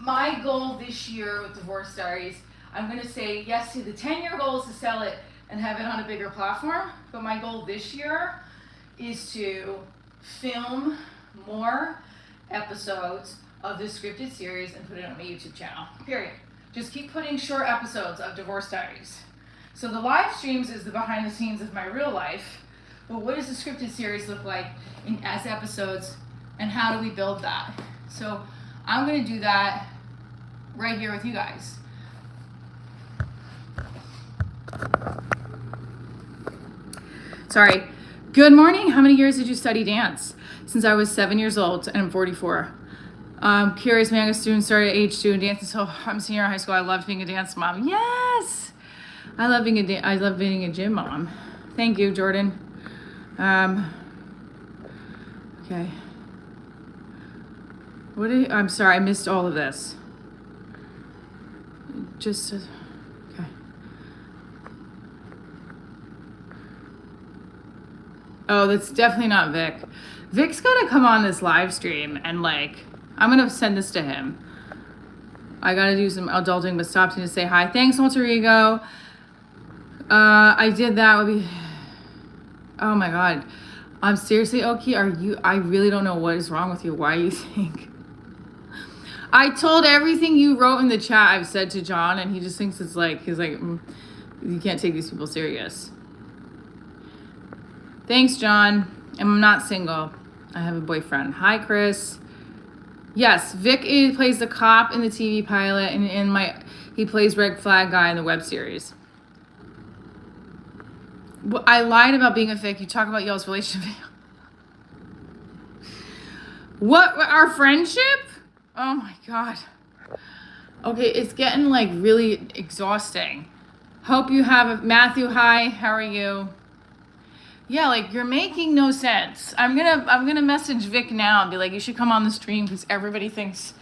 S2: my goal this year with Divorce Diaries, I'm going to say yes to the 10-year goal is to sell it and have it on a bigger platform. But my goal this year is to film more episodes of this scripted series and put it on my YouTube channel. Period. Just keep putting short episodes of Divorce Diaries. So the live streams is the behind the scenes of my real life. But what does the scripted series look like as episodes, and how do we build that? So I'm going to do that right here with you guys. Sorry. Good morning. How many years did you study dance? Since I was 7 years old, and I'm 44. Curious manga student, started at age 2 and dance until I'm senior in high school. I loved being a dance mom. Yes! I love being a gym mom. Thank you, Jordan. Okay. I'm sorry, I missed all of this. Okay. Oh, that's definitely not Vic. Vic's gotta come on this live stream and I'm gonna send this to him. I gotta do some adulting, but stopped in to say hi. Thanks, Alter Ego. I did that. Oh my God. I'm seriously, Oki, I really don't know what is wrong with you. Why you think? I told everything you wrote in the chat I've said to John, and he just thinks he's like, you can't take these people serious. Thanks, John. I'm not single. I have a boyfriend. Hi, Chris. Yes, Vic plays the cop in the TV pilot, and he plays Red Flag guy in the web series. Well, I lied about being a Vic. You talk about y'all's relationship. What? Our friendship? Oh my God. Okay, it's getting really exhausting. Hope you have Matthew. Hi, how are you? Yeah, you're making no sense. I'm gonna message Vic now and be like, you should come on the stream because everybody thinks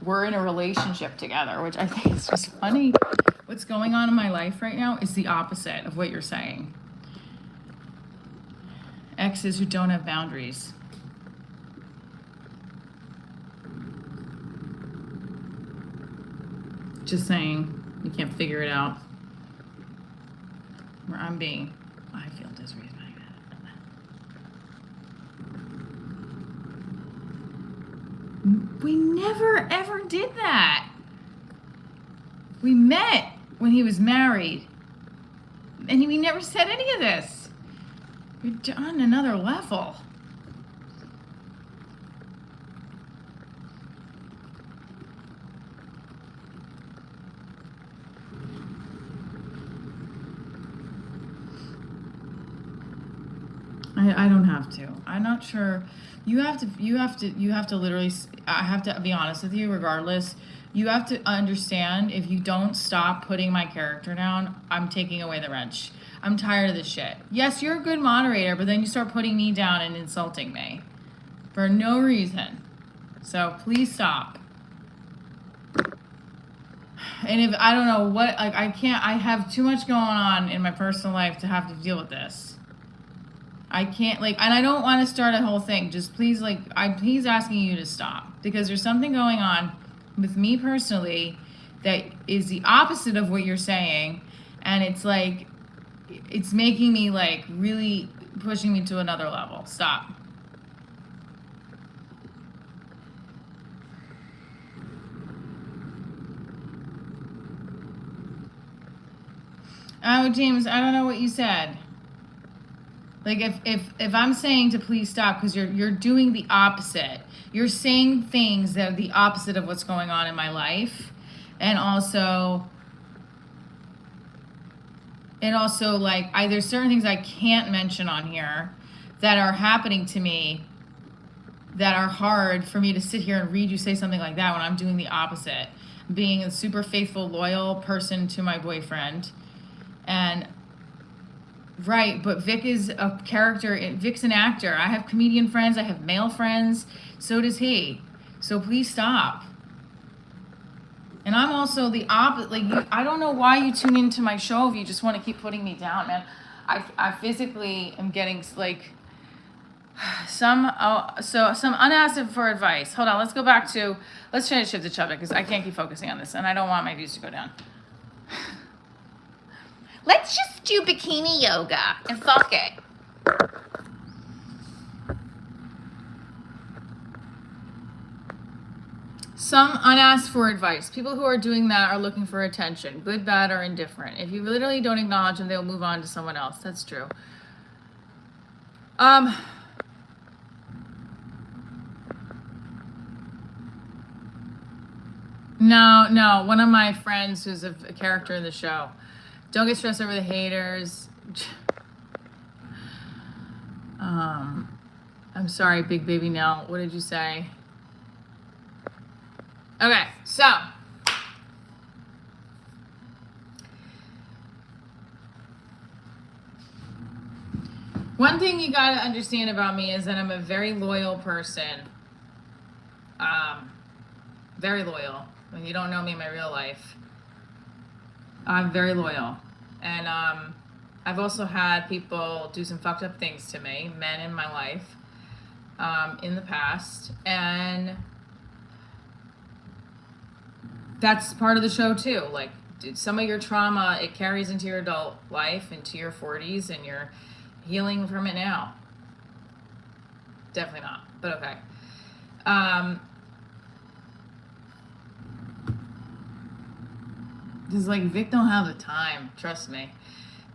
S2: we're in a relationship together, which I think is just funny. What's going on in my life right now is the opposite of what you're saying. Exes who don't have boundaries. Just saying, you can't figure it out. Where I feel disrespected. We never ever did that. We met when he was married. And we never said any of this. We're on another level. I don't have to. I'm not sure. You have to literally, I have to be honest with you regardless. You have to understand, if you don't stop putting my character down, I'm taking away the wrench. I'm tired of this shit. Yes, you're a good moderator, but then you start putting me down and insulting me for no reason. So please stop. And if I don't know what, I have too much going on in my personal life to have to deal with this. I can't, and I don't want to start a whole thing. Just please, I'm please asking you to stop, because there's something going on with me personally that is the opposite of what you're saying. And it's it's making me really pushing me to another level. Stop. Oh, James, I don't know what you said. If I'm saying to please stop, because you're doing the opposite. You're saying things that are the opposite of what's going on in my life. And also there's certain things I can't mention on here that are happening to me that are hard for me to sit here and read you say something like that when I'm doing the opposite. Being a super faithful, loyal person to my boyfriend. And right, but Vic is a character. Vic's an actor. I have comedian friends. I have male friends. So does he. So please stop. And I'm also the opposite. Like, I don't know why you tune into my show if you just want to keep putting me down, man. I physically am getting like some unasked for advice. Hold on, let's go back to, let's try to shift the subject because I can't keep focusing on this and I don't want my views to go down. Let's just do bikini yoga and fuck it. Some unasked for advice. People who are doing that are looking for attention, good, bad, or indifferent. If you literally don't acknowledge them, they'll move on to someone else. That's true. No. One of my friends who's a character in the show. Don't get stressed over the haters. I'm sorry, Big Baby Nell. What did you say? Okay, so one thing you gotta understand about me is that I'm a very loyal person. Very loyal. When you don't know me in my real life, I'm very loyal. And I've also had people do some fucked up things to me, men in my life, in the past. And that's part of the show too. Like, some of your trauma, it carries into your adult life, into your 40s, and you're healing from it now. Definitely not, but okay. Because like Vic don't have the time, trust me.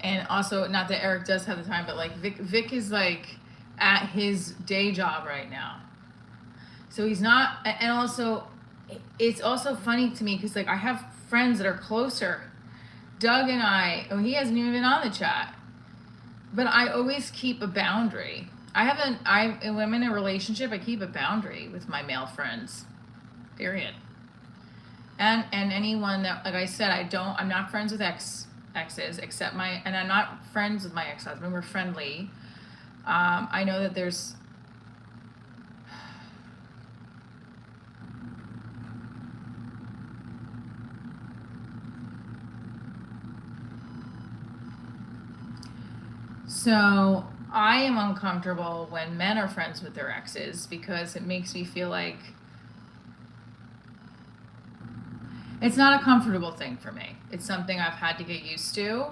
S2: And also, not that Eric does have the time, but like Vic is like at his day job right now. So he's not, and also it's also funny to me because like I have friends that are closer. Doug and he hasn't even been on the chat. But I always keep a boundary. When I'm in a relationship, I keep a boundary with my male friends. Period. And anyone that, like I said, I'm not friends with exes except and I'm not friends with my ex-husband. We're friendly. I know that there's so I am uncomfortable when men are friends with their exes because it makes me feel like it's not a comfortable thing for me. It's something I've had to get used to,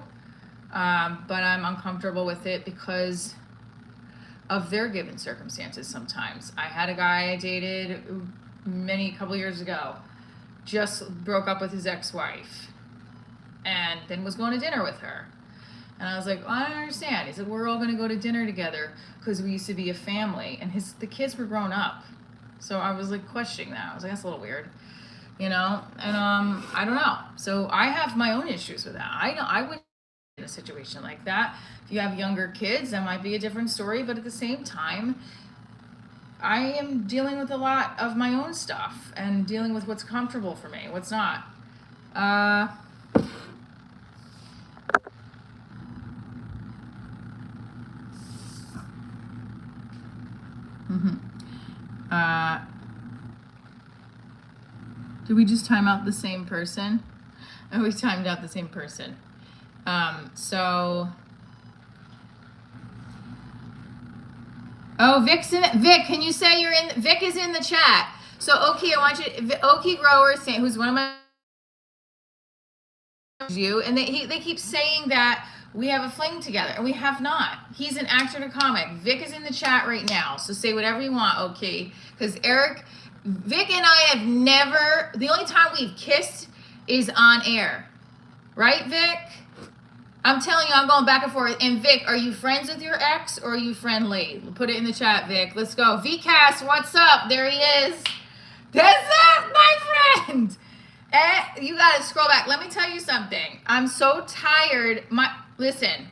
S2: but I'm uncomfortable with it because of their given circumstances sometimes. I had a guy I dated a couple years ago, just broke up with his ex-wife, and then was going to dinner with her. And I was like, I don't understand. He said, we're all going to go to dinner together because we used to be a family. And the kids were grown up. So I was like questioning that. I was like, that's a little weird. And I don't know. So I have my own issues with that. I wouldn't in a situation like that. If you have younger kids, that might be a different story. But at the same time, I am dealing with a lot of my own stuff and dealing with what's comfortable for me, what's not. Did we just time out the same person? Oh, we timed out the same person. Vic's in it. Vic, can you say you're in? Vic is in the chat. So Oki, I want you. Oki Grower, who's one of my and they keep saying that we have a fling together, and we have not. He's an actor in a comic. Vic is in the chat right now, so say whatever you want, okay? Because Vic and I have never, the only time we've kissed is on air. Right, Vic? I'm telling you, I'm going back and forth. And Vic, are you friends with your ex or are you friendly? Put it in the chat, Vic. Let's go. VCast, what's up? There he is. That's it, my friend. You got to scroll back. Let me tell you something. I'm so tired. Listen,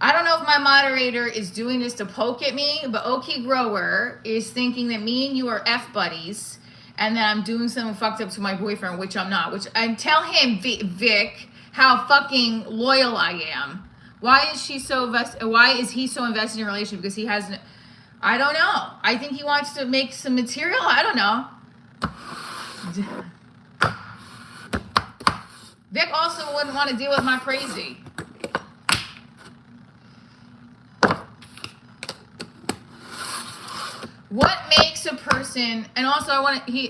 S2: I don't know if my moderator is doing this to poke at me, but Oki Grower is thinking that me and you are F buddies and that I'm doing something fucked up to my boyfriend, which I'm not. Which I tell him, Vic, how fucking loyal I am. Why is he so invested in a relationship? Because he hasn't. I don't know. I think he wants to make some material. I don't know. Vic also wouldn't want to deal with my crazy. What makes a person, and also I want to,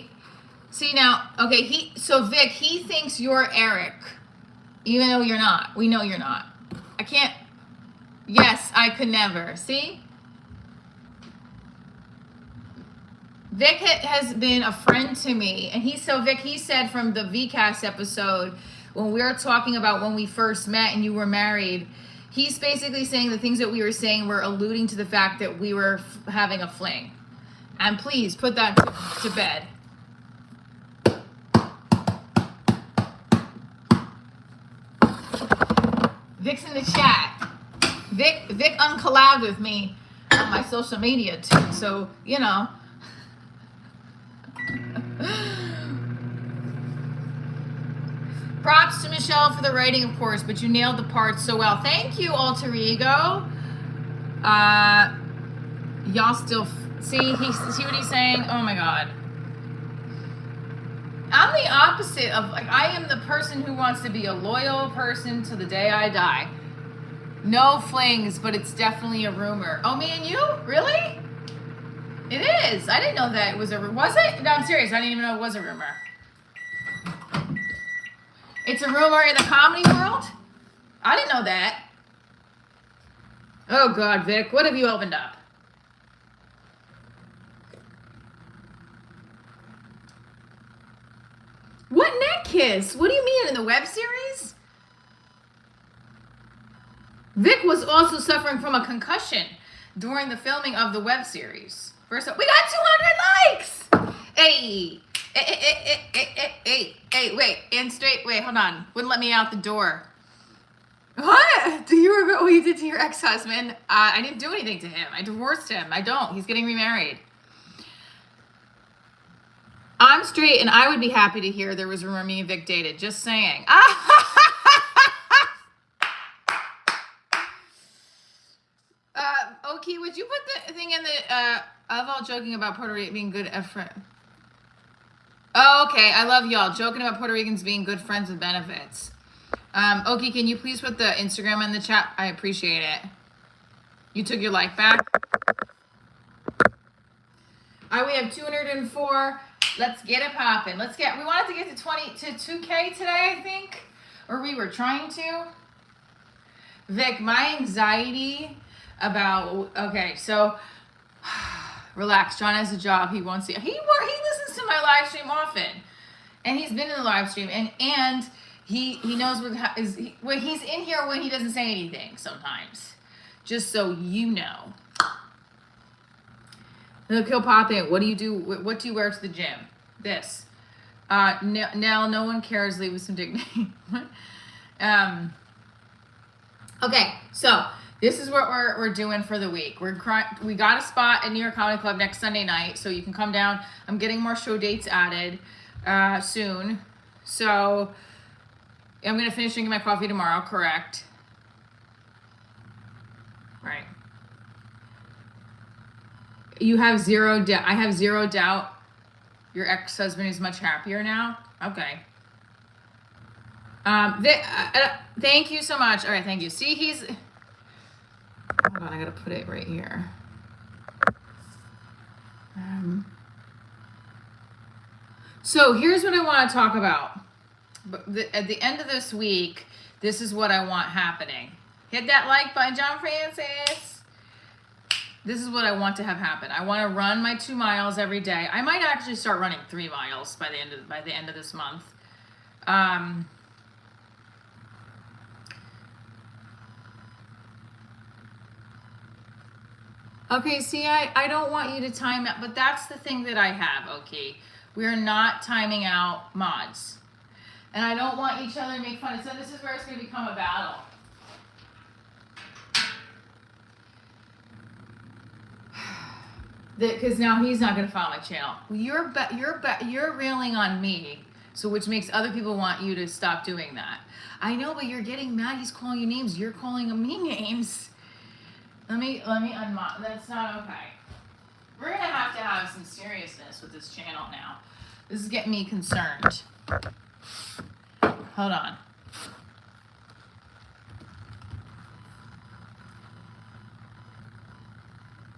S2: see now, okay, so Vic, he thinks you're Eric, even though you're not. We know you're not. I can't, yes, I could never. See? Vic has been a friend to me, and Vic, he said from the VCast episode, when we were talking about when we first met and you were married, he's basically saying the things that we were saying were alluding to the fact that we were having a fling. And please put that to bed. Vic's in the chat. Vic uncollabed with me on my social media too. So, you know. Props to Michelle for the writing, of course, but you nailed the parts so well. Thank you, Alter Ego. Y'all still see what he's saying? Oh my God. I'm the opposite of, like, I am the person who wants to be a loyal person to the day I die. No flings, but it's definitely a rumor. Oh, me and you? Really? It is. I didn't know that it was was it? No, I'm serious. I didn't even know it was a rumor. It's a rumor in the comedy world? I didn't know that. Oh God, Vic, what have you opened up? What neck kiss? What do you mean, in the web series? Vic was also suffering from a concussion during the filming of the web series. First up, we got 200 likes! Hey, wait, and straight, wait, hold on. Wouldn't let me out the door. What? Do you regret what you did to your ex-husband? I didn't do anything to him. I divorced him. I don't. He's getting remarried. I'm straight, and I would be happy to hear there was a rumor me and Vic dated. Just saying. Okay, would you put the thing in the, of all joking about Puerto Rico being good at friend? Oh, okay, I love y'all. Joking about Puerto Ricans being good friends with benefits. Okay, can you please put the Instagram in the chat? I appreciate it. You took your like back? We have 204. Let's get it popping. We wanted to get to 2K today, I think. Or we were trying to. Vic, my anxiety about, okay, so relax. John has a job. He won't see. He listens to my live stream often. And he's been in the live stream. And he knows he's in here when he doesn't say anything sometimes. Just so you know. Look, he'll pop in. What do you do? What do you wear to the gym? This. Now no one cares. Leave with some dignity. Okay, so this is what we're doing for the week. We got a spot at New York Comedy Club next Sunday night, so you can come down. I'm getting more show dates added soon. So I'm gonna finish drinking my coffee tomorrow. Correct. Right. You have zero doubt. I have zero doubt your ex-husband is much happier now. Okay. Thank you so much. All right, thank you. See, hold on, I gotta put it right here. So here's what I want to talk about. At the end of this week, this is what I want happening. Hit that like button, John Francis. This is what I want to have happen. I want to run my 2 miles every day. I might actually start running 3 miles by the end of this month. Okay, see, I don't want you to time out, but that's the thing that I have, okay? We're not timing out mods. And I don't want each other to make fun. So this is where it's going to become a battle. Because now he's not going to follow my channel. Well, you're railing on me, so which makes other people want you to stop doing that. I know, but you're getting mad. He's calling you names. You're calling me names. Let me unmod. That's not okay. We're gonna have to have some seriousness with this channel now. This is getting me concerned. Hold on.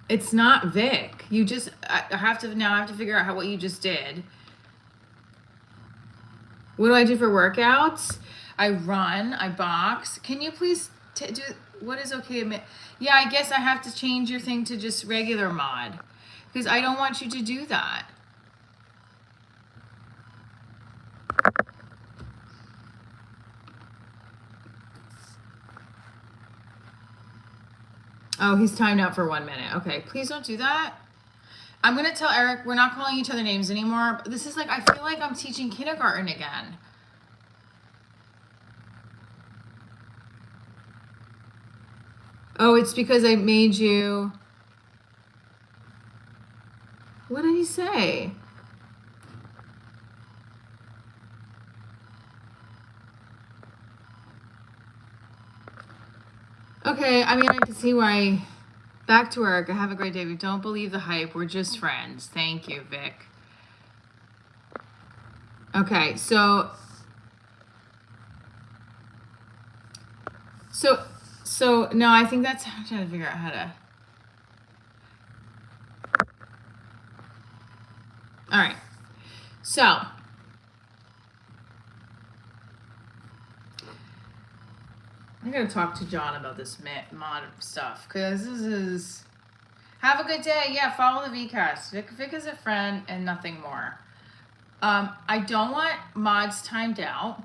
S2: It's not Vic. You just, I have to figure out what you just did. What do I do for workouts? I run, I box. Can you please do, what is okay? Yeah, I guess I have to change your thing to just regular mod because I don't want you to do that. Oh, he's timed out for 1 minute. Okay, please don't do that. I'm gonna tell Eric we're not calling each other names anymore. This is like, I feel like I'm teaching kindergarten again. Oh, it's because I made you. What did he say? Okay, I mean, I can see why. Back to work. Have a great day. We don't believe the hype. We're just friends. Thank you, Vic. Okay, so no, I think that's, I'm trying to figure out how to. All right. So I gotta talk to John about this mod stuff because this is. Have a good day. Yeah, follow the VCast. Vic is a friend and nothing more. I don't want mods timed out,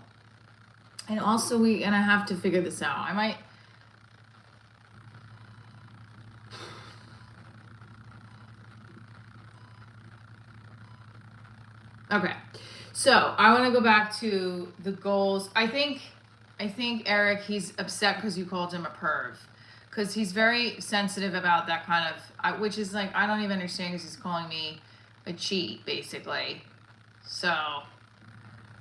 S2: and also I have to figure this out. I might. Okay, so I want to go back to the goals. I think Eric, he's upset because you called him a perv, because he's very sensitive about that kind of, which is like, I don't even understand because he's calling me a cheat basically. So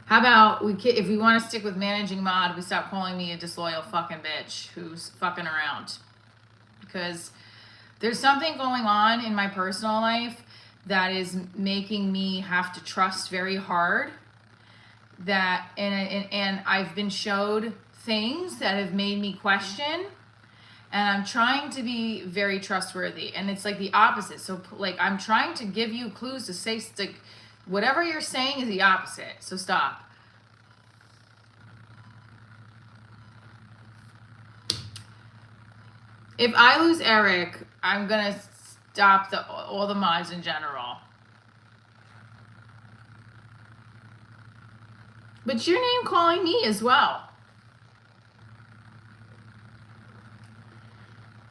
S2: how about if we want to stick with managing mod, we stop calling me a disloyal fucking bitch who's fucking around, because there's something going on in my personal life that is making me have to trust very hard, that and I've been showed things that have made me question, and I'm trying to be very trustworthy, and it's like the opposite. So like, I'm trying to give you clues to say, like, whatever you're saying is the opposite, so stop. If I lose Eric, I'm gonna stop all the mods in general. But your name calling me as well.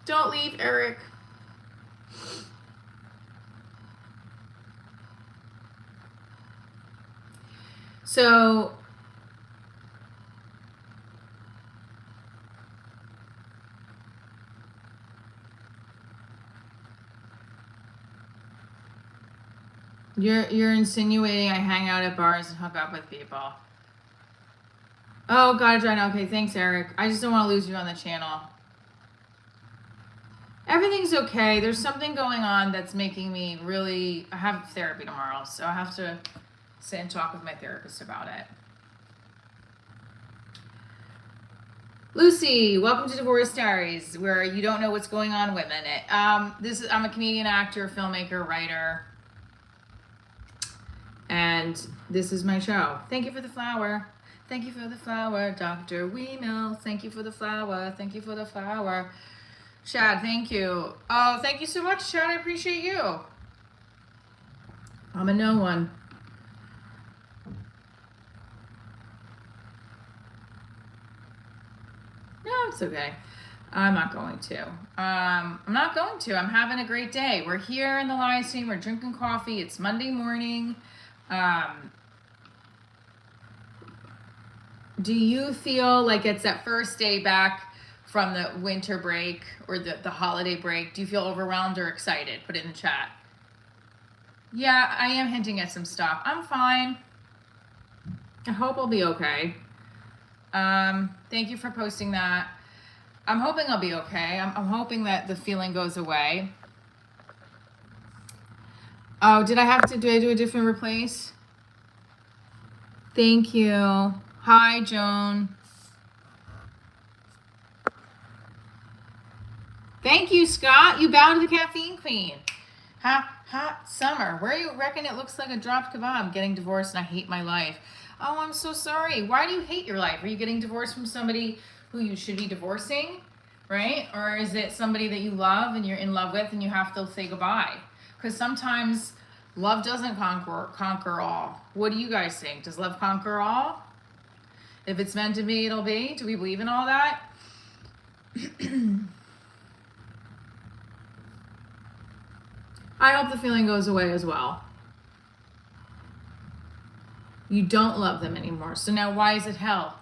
S2: Don't leave, Eric. So you're insinuating I hang out at bars and hook up with people. Oh, got it, John. Okay, thanks, Eric. I just don't want to lose you on the channel. Everything's okay. There's something going on that's making me really. I have therapy tomorrow, so I have to sit and talk with my therapist about it. Lucy, welcome to Divorce Diaries, where you don't know what's going on women. I'm a comedian, actor, filmmaker, writer, and this is my show. Thank you for the flower. Thank you for the flower, Dr. Weemel. Thank you for the flower. Thank you for the flower. Chad, thank you. Oh, thank you so much, Chad. I appreciate you. I'm a no one. No, it's okay. I'm not going to. I'm not going to. I'm having a great day. We're here in the live stream. We're drinking coffee. It's Monday morning. Do you feel like it's that first day back from the winter break or the holiday break? Do you feel overwhelmed or excited? Put it in the chat. Yeah, I am hinting at some stuff. I'm fine. I hope I'll be okay. Thank you for posting that. I'm hoping I'll be okay. I'm hoping that the feeling goes away. Oh, did I do a different replace? Thank you. Hi, Joan. Thank you, Scott. You bow to the caffeine queen. Hot summer. Where you reckon it looks like a dropped kebab? Getting divorced and I hate my life. Oh, I'm so sorry. Why do you hate your life? Are you getting divorced from somebody who you should be divorcing? Right? Or is it somebody that you love and you're in love with and you have to say goodbye? Because sometimes love doesn't conquer all. What do you guys think? Does love conquer all? If it's meant to be, it'll be. Do we believe in all that? I hope the feeling goes away as well. You don't love them anymore. So now why is it hell?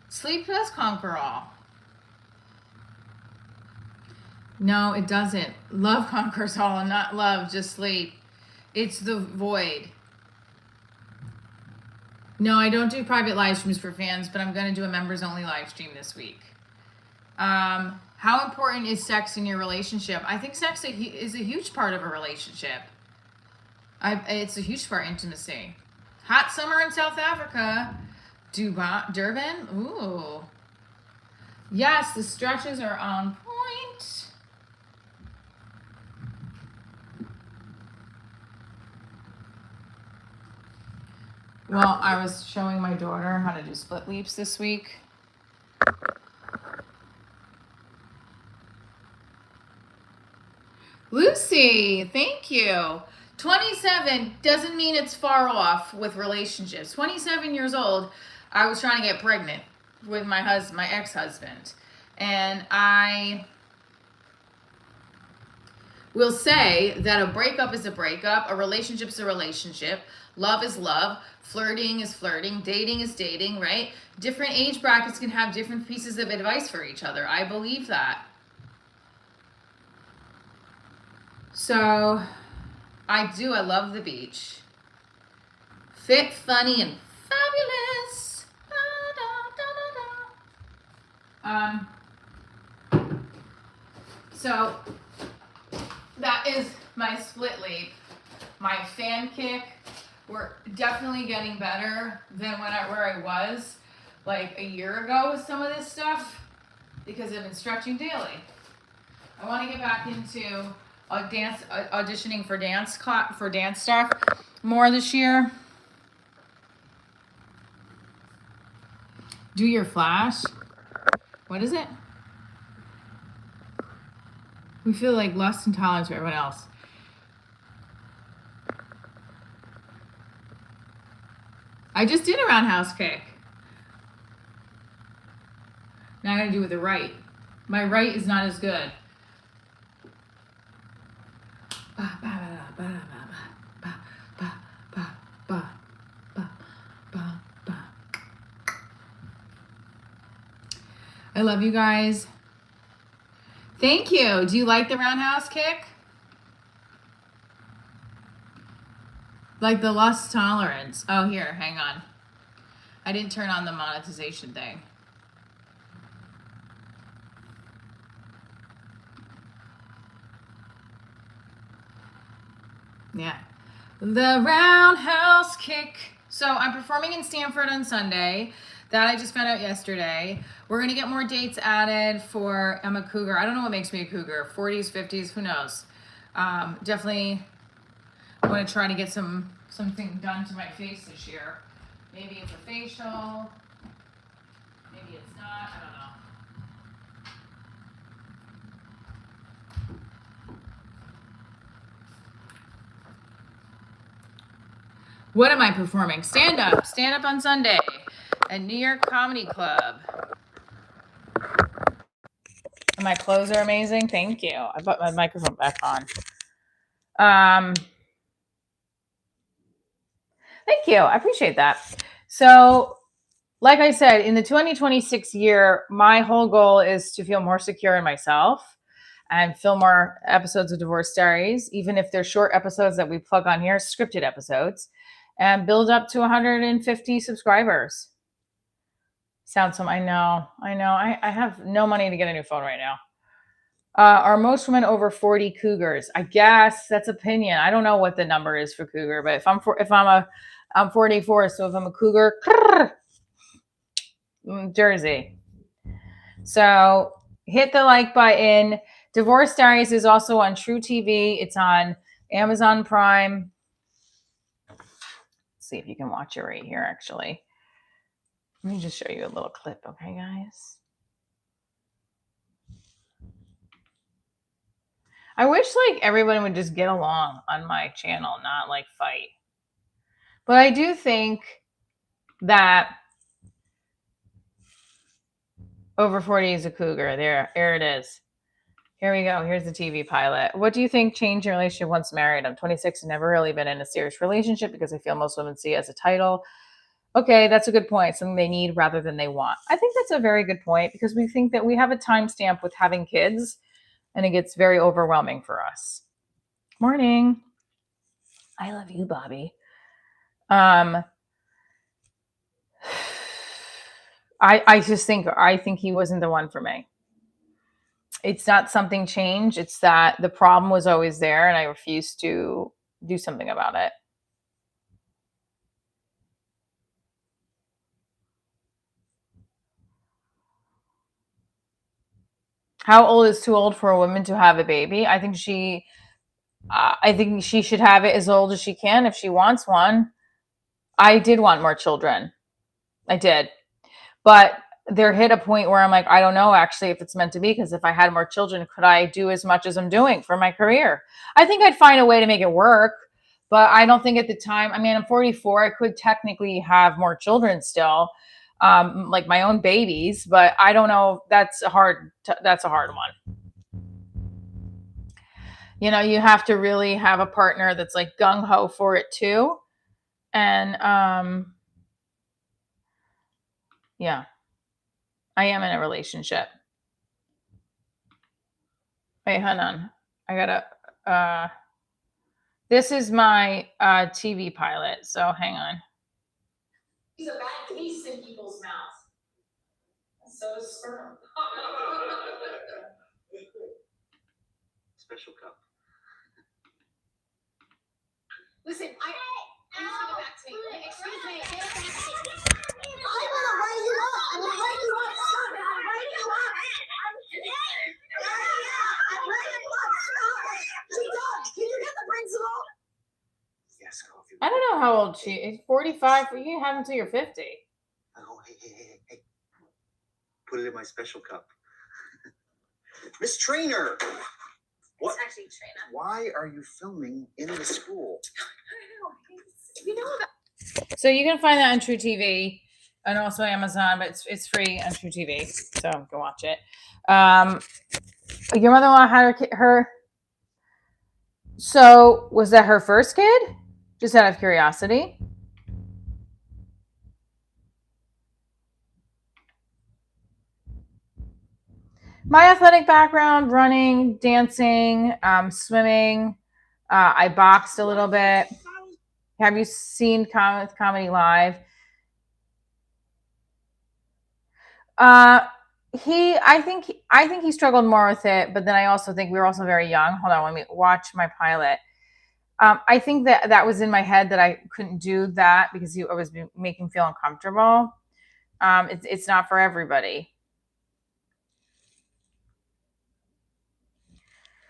S2: Sleep does conquer all. No, it doesn't. Love conquers all, not love, just sleep. It's the void. No, I don't do private live streams for fans, but I'm going to do a members only live stream this week. How important is sex in your relationship? I think sex is a huge part of a relationship. It's a huge part of intimacy. Hot summer in South Africa. Durban? Ooh. Yes, the stretches are on point. Well, I was showing my daughter how to do split leaps this week. Lucy, thank you. 27 doesn't mean it's far off with relationships. 27 years old, I was trying to get pregnant with my ex-husband. And I will say that a breakup is a breakup, a relationship is a relationship, love is love, flirting is flirting, dating is dating, right? Different age brackets can have different pieces of advice for each other. I believe that. So, I love the beach. Fit, funny, and fabulous. So, that is my split leap. My fan kick. We're definitely getting better than where I was like a year ago with some of this stuff because I've been stretching daily. I want to get back into auditioning for dance stuff more this year. Do your flash. What is it? We feel like lust and tolerance for everyone else. I just did a roundhouse kick. Now I gotta do it with the right. My right is not as good. I love you guys. Thank you. Do you like the roundhouse kick? Like the lust tolerance. Oh, here, hang on. I didn't turn on the monetization thing. Yeah. The roundhouse kick. So I'm performing in Stanford on Sunday. That I just found out yesterday. We're going to get more dates added for I'm a cougar. I don't know what makes me a cougar. 40s, 50s, who knows? Definitely want to try to get something done to my face this year. Maybe it's a facial. Maybe it's not. I don't know. What am I performing? Stand up on Sunday at New York Comedy Club. And my clothes are amazing. Thank you. I put my microphone back on. Thank you. I appreciate that. So, like I said, in the 2026 year, my whole goal is to feel more secure in myself and film more episodes of Divorce Diaries, even if they're short episodes that we plug on here, scripted episodes, and build up to 150 subscribers. I know. I have no money to get a new phone right now. Are most women over 40 cougars? I guess that's opinion. I don't know what the number is for cougar, but I'm 44, so if I'm a cougar, Jersey. So hit the like button.
S1: Divorce Diaries is also on True TV. It's on Amazon Prime. Let's see if you can watch it right here, actually. Let me just show you a little clip, okay, guys? I wish like everyone would just get along on my channel, not like fight. But I do think that over 40 is a cougar. There it is. Here we go. Here's the TV pilot. What do you think changed your relationship once married? I'm 26 and never really been in a serious relationship because I feel most women see it as a title. Okay, that's a good point. Something they need rather than they want. I think that's a very good point because we think that we have a timestamp with having kids and it gets very overwhelming for us. Morning. I love you, Bobby. I think he wasn't the one for me. It's not something changed. It's that the problem was always there and I refused to do something about it. How old is too old for a woman to have a baby? I think she should have it as old as she can if she wants one. I did want more children. I did. But there hit a point where I'm like, I don't know actually if it's meant to be, because if I had more children, could I do as much as I'm doing for my career? I think I'd find a way to make it work, but I don't think at the time, I mean, I'm 44, I could technically have more children still, like my own babies, but I don't know. That's a hard one. You know, you have to really have a partner that's like gung ho for it too. And yeah, I am in a relationship. Wait, hold on. I gotta, this is my TV pilot, so hang on. He's a bad taste in people's mouths. So is sperm.
S3: Special cup.
S1: Listen, I'm just gonna back to me. Excuse me.
S4: I'm gonna write you up. I'm gonna write you up. Stop it. I'm writing you up. I'm writing you up. Stop it. G-Dog, can you get the principal?
S3: Yes, coffee.
S1: I don't know how old she is. 45. You can have until you're 50.
S3: Oh, hey. Put it in my special cup. Miss Trainer. What?
S4: It's actually Trina.
S3: Why are you filming in the school?
S4: You know about.
S1: So you can find that on True TV and also Amazon, but it's free on True TV. So go watch it. Your mother-in-law had her. So was that her first kid? Just out of curiosity. My athletic background: running, dancing, swimming. I boxed a little bit. Have you seen Comedy Live? I think he struggled more with it, but then I also think we were also very young. Hold on, let me watch my pilot. I think that was in my head that I couldn't do that because I was making him feel uncomfortable. It's not for everybody.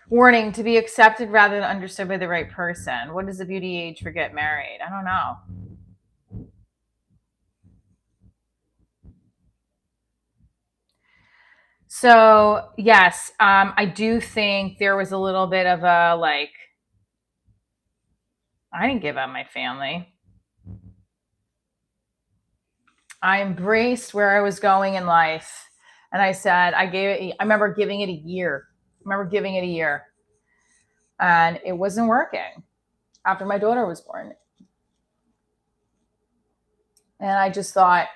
S1: Warning: to be accepted rather than understood by the right person. What is the beauty age for get married? I don't know. So yes, I do think there was a little bit of a like, I didn't give up my family. I embraced where I was going in life. And I said, I remember giving it a year. And it wasn't working after my daughter was born. And I just thought,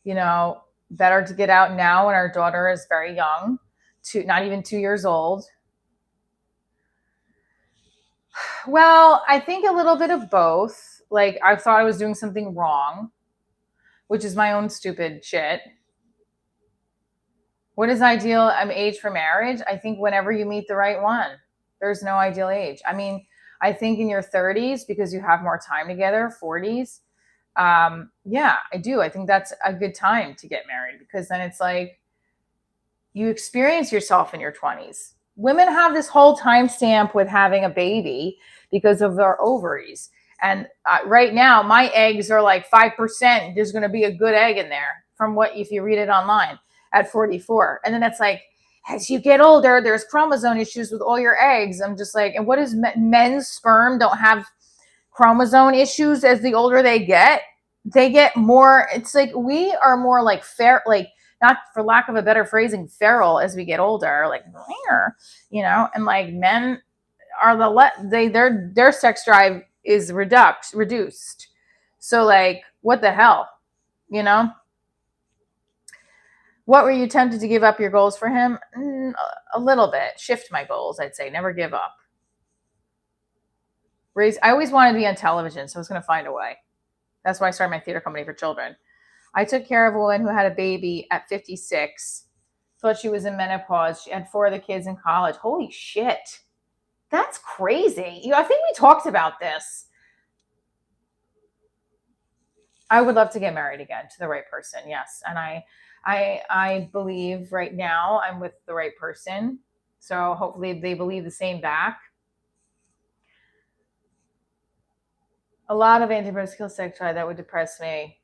S1: you know, better to get out now when our daughter is very young, not even 2 years old. Well, I think a little bit of both. Like, I thought I was doing something wrong, which is my own stupid shit. What is ideal age for marriage? I think whenever you meet the right one. There's no ideal age. I mean, I think in your 30s, because you have more time together, 40s. Yeah, I do. I think that's a good time to get married, because then it's like you experience yourself in your 20s. women have this whole timestamp with having a baby because of their ovaries. And right now, my eggs are like 5%. There's going to be a good egg in there from what, if you read it online at 44. And then it's like, as you get older, there's chromosome issues with all your eggs. I'm just like, and what is men's sperm don't have chromosome issues as the older they get? They get more, it's like we are more like fair, like not for lack of a better phrasing, feral as we get older, like, you know, and like men are their sex drive is reduced. So like, what the hell, you know? What were you tempted to give up your goals for him? A little bit. Shift my goals, I'd say. Never give up. I always wanted to be on television, so I was going to find a way. That's why I started my theater company for children. I took care of a woman who had a baby at 56. Thought she was in menopause. She had 4 of the kids in college. Holy shit. That's crazy. I think we talked about this. I would love to get married again to the right person. Yes. And I believe right now I'm with the right person. So hopefully they believe the same back. A lot of antibiological sex drive that would depress me.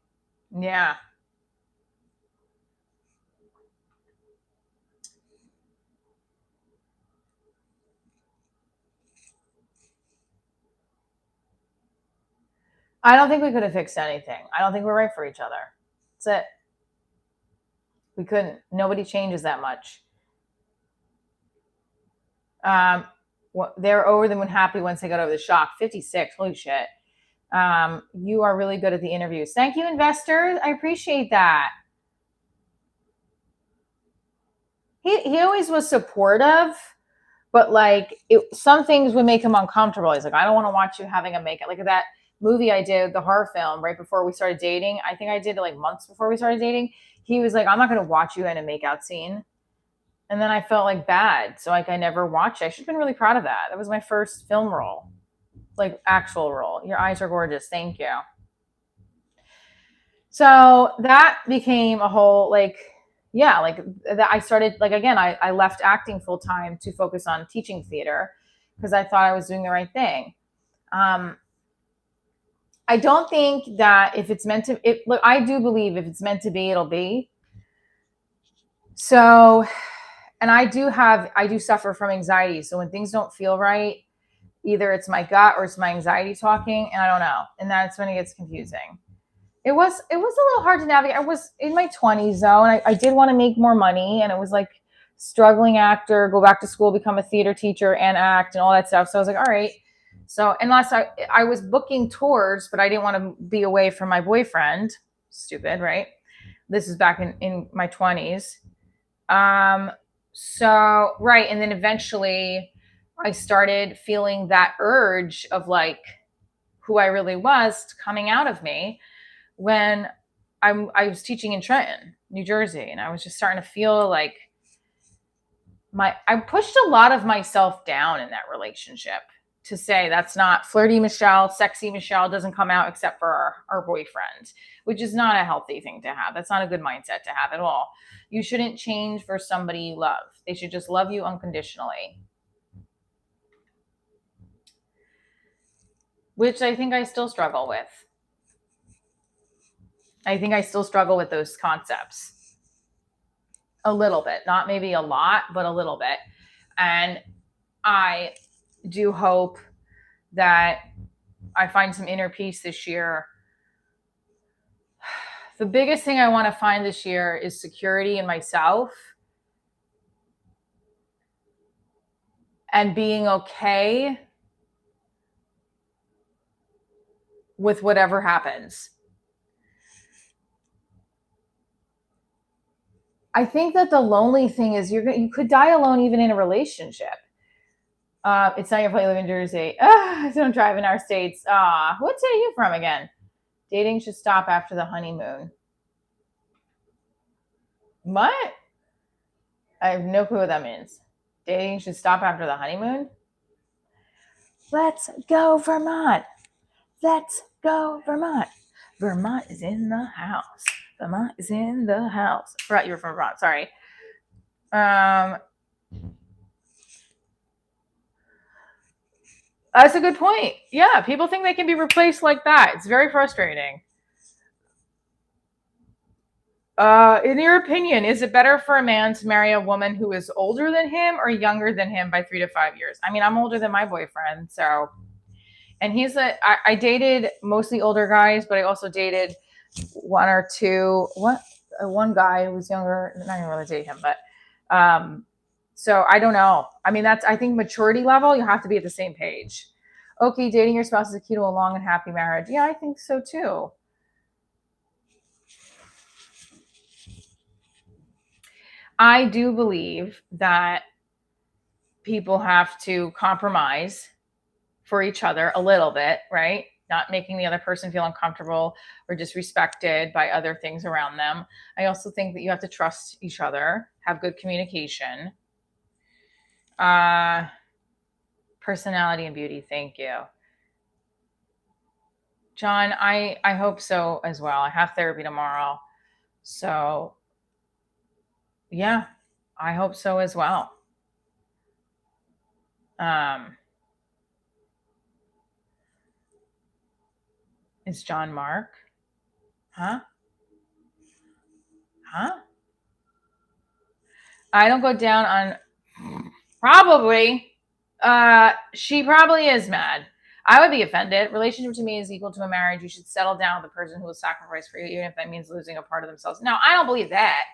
S1: Yeah. I don't think we could have fixed anything. I don't think we're right for each other. That's it. We couldn't. Nobody changes that much. They're over the moon happy once they got over the shock. 56. Holy shit. You are really good at the interviews. Thank you, investors. I appreciate that. He always was supportive, but like some things would make him uncomfortable. He's like, I don't want to watch you having a makeup. Like that movie I did, the horror film, right before we started dating. I think I did it like months before we started dating. He was like, I'm not going to watch you in a makeout scene. And then I felt like bad. So like I never watched it. I should have been really proud of that. That was my first film role, like actual role. Your eyes are gorgeous. Thank you. So that became a whole like, yeah, like that. I started like, again, I left acting full time to focus on teaching theater because I thought I was doing the right thing. I don't think that if it's meant to, look, I do believe if it's meant to be, it'll be. So, and I do suffer from anxiety. So when things don't feel right, either it's my gut or it's my anxiety talking, and I don't know. And that's when it gets confusing. It was a little hard to navigate. I was in my 20s though, and I did want to make more money, and it was like struggling actor, go back to school, become a theater teacher and act and all that stuff. So I was like, all right. So unless I was booking tours, but I didn't want to be away from my boyfriend. Stupid, right? This is back in my 20s. So, right. And then eventually I started feeling that urge of like who I really was coming out of me when I was teaching in Trenton, New Jersey. And I was just starting to feel like I pushed a lot of myself down in that relationship to say that's not flirty Michelle, sexy Michelle doesn't come out except for our boyfriend, which is not a healthy thing to have. That's not a good mindset to have at all. You shouldn't change for somebody you love. They should just love you unconditionally. Which I think I still struggle with. I think I still struggle with those concepts. A little bit, not maybe a lot, but a little bit. And I do hope that I find some inner peace this year. The biggest thing I want to find this year is security in myself and being okay with whatever happens. I think that the lonely thing is you could die alone even in a relationship. It's not your fault you live in Jersey. I don't drive in our states. What state are you from again? Dating should stop after the honeymoon. What? I have no clue what that means. Dating should stop after the honeymoon? Let's go, Vermont. Let's go, Vermont. Vermont is in the house. Vermont is in the house. I forgot you were from Vermont. Sorry. That's a good point. Yeah, people think they can be replaced like that. It's very frustrating. In your opinion, is it better for a man to marry a woman who is older than him or younger than him by 3 to 5 years? I mean, I'm older than my boyfriend, so, and I dated mostly older guys, but I also dated one guy who was younger. I'm not even really date him, but so I don't know. I mean, I think maturity level, you have to be at the same page. Okay, dating your spouse is a key to a long and happy marriage. Yeah, I think so too. I do believe that people have to compromise for each other a little bit, right? Not making the other person feel uncomfortable or disrespected by other things around them. I also think that you have to trust each other, have good communication. Personality and beauty, thank you. John, I hope so as well. I have therapy tomorrow. So, yeah, I hope so as well. Is John Mark? Huh? I don't go down on probably. She probably is mad. I would be offended. Relationship to me is equal to a marriage. You should settle down with the person who will sacrifice for you, even if that means losing a part of themselves. No, I don't believe that.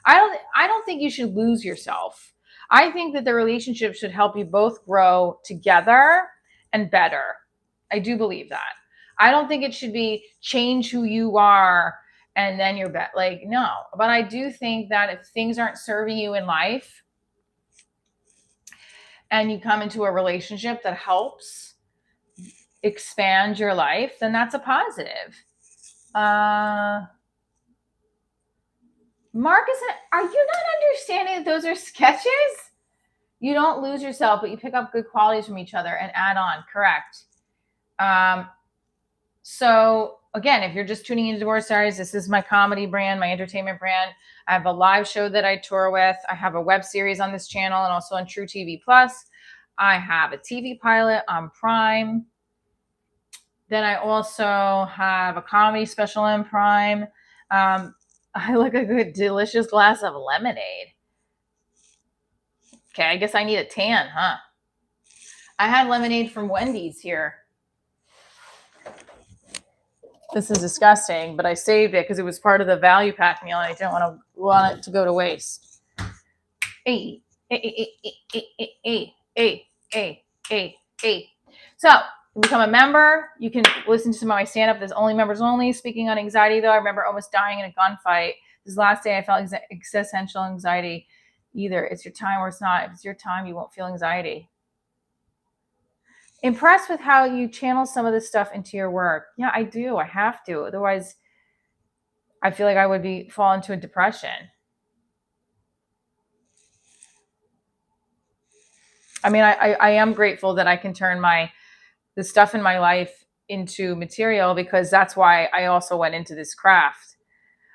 S1: I don't think you should lose yourself. I think that the relationship should help you both grow together and better. I do believe that. I don't think it should be change who you are and then you're better. Like, no. But I do think that if things aren't serving you in life and you come into a relationship that helps expand your life, then that's a positive. Marcus, are you not understanding that those are sketches? You don't lose yourself, but you pick up good qualities from each other and add on. Correct. So again, if you're just tuning into Divorce Diaries, this is my comedy brand, my entertainment brand. I have a live show that I tour with. I have a web series on this channel and also on True TV Plus. I have a TV pilot on Prime. Then I also have a comedy special on Prime. I like a good, delicious glass of lemonade. Okay, I guess I need a tan, huh? I had lemonade from Wendy's here. This is disgusting, but I saved it because it was part of the value pack meal and I didn't want it to go to waste. Hey. So, you become a member. You can listen to some of my stand-up. There's only members only. Speaking on anxiety, though, I remember almost dying in a gunfight. This last day, I felt existential anxiety. Either it's your time or it's not. If it's your time, you won't feel anxiety. Impressed with how you channel some of this stuff into your work. Yeah, I do. I have to. Otherwise, I feel like I would fall into a depression. I mean, I am grateful that I can turn the stuff in my life into material because that's why I also went into this craft.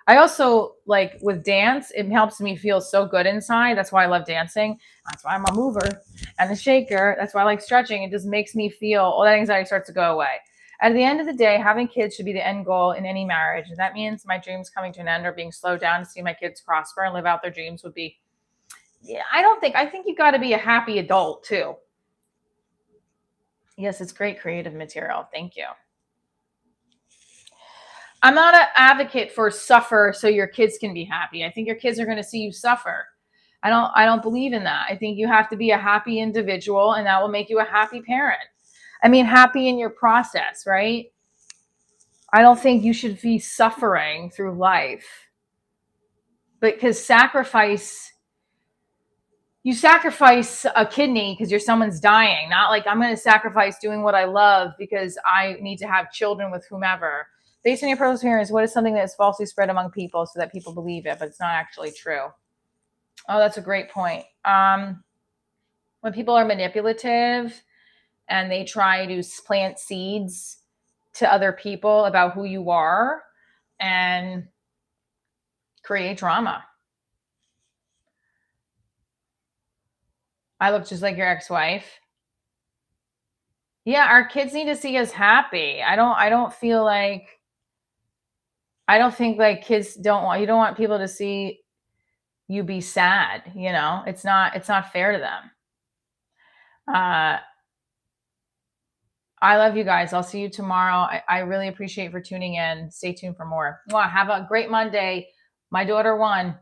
S1: I also, like with dance, it helps me feel so good inside. That's why I love dancing. That's why I'm a mover and a shaker. That's why I like stretching. It just makes me feel all that anxiety starts to go away. At the end of the day, having kids should be the end goal in any marriage. And that means my dreams coming to an end or being slowed down to see my kids prosper and live out their dreams would be, yeah, I think you got to be a happy adult too. Yes, it's great creative material. Thank you. I'm not an advocate for suffer so your kids can be happy. I think your kids are going to see you suffer. I don't believe in that. I think you have to be a happy individual and that will make you a happy parent. I mean, happy in your process, right? I don't think you should be suffering through life. Because you sacrifice a kidney because someone's dying, not like I'm going to sacrifice doing what I love because I need to have children with whomever. Based on your personal experience, what is something that is falsely spread among people so that people believe it, but it's not actually true? Oh, that's a great point. When people are manipulative and they try to plant seeds to other people about who you are and create drama. I look just like your ex-wife. Yeah, our kids need to see us happy. I don't feel like, I don't think like kids don't want, you don't want people to see you be sad, you know? It's not fair to them. I love you guys. I'll see you tomorrow. I really appreciate for tuning in. Stay tuned for more. Well, have a great Monday. My daughter won.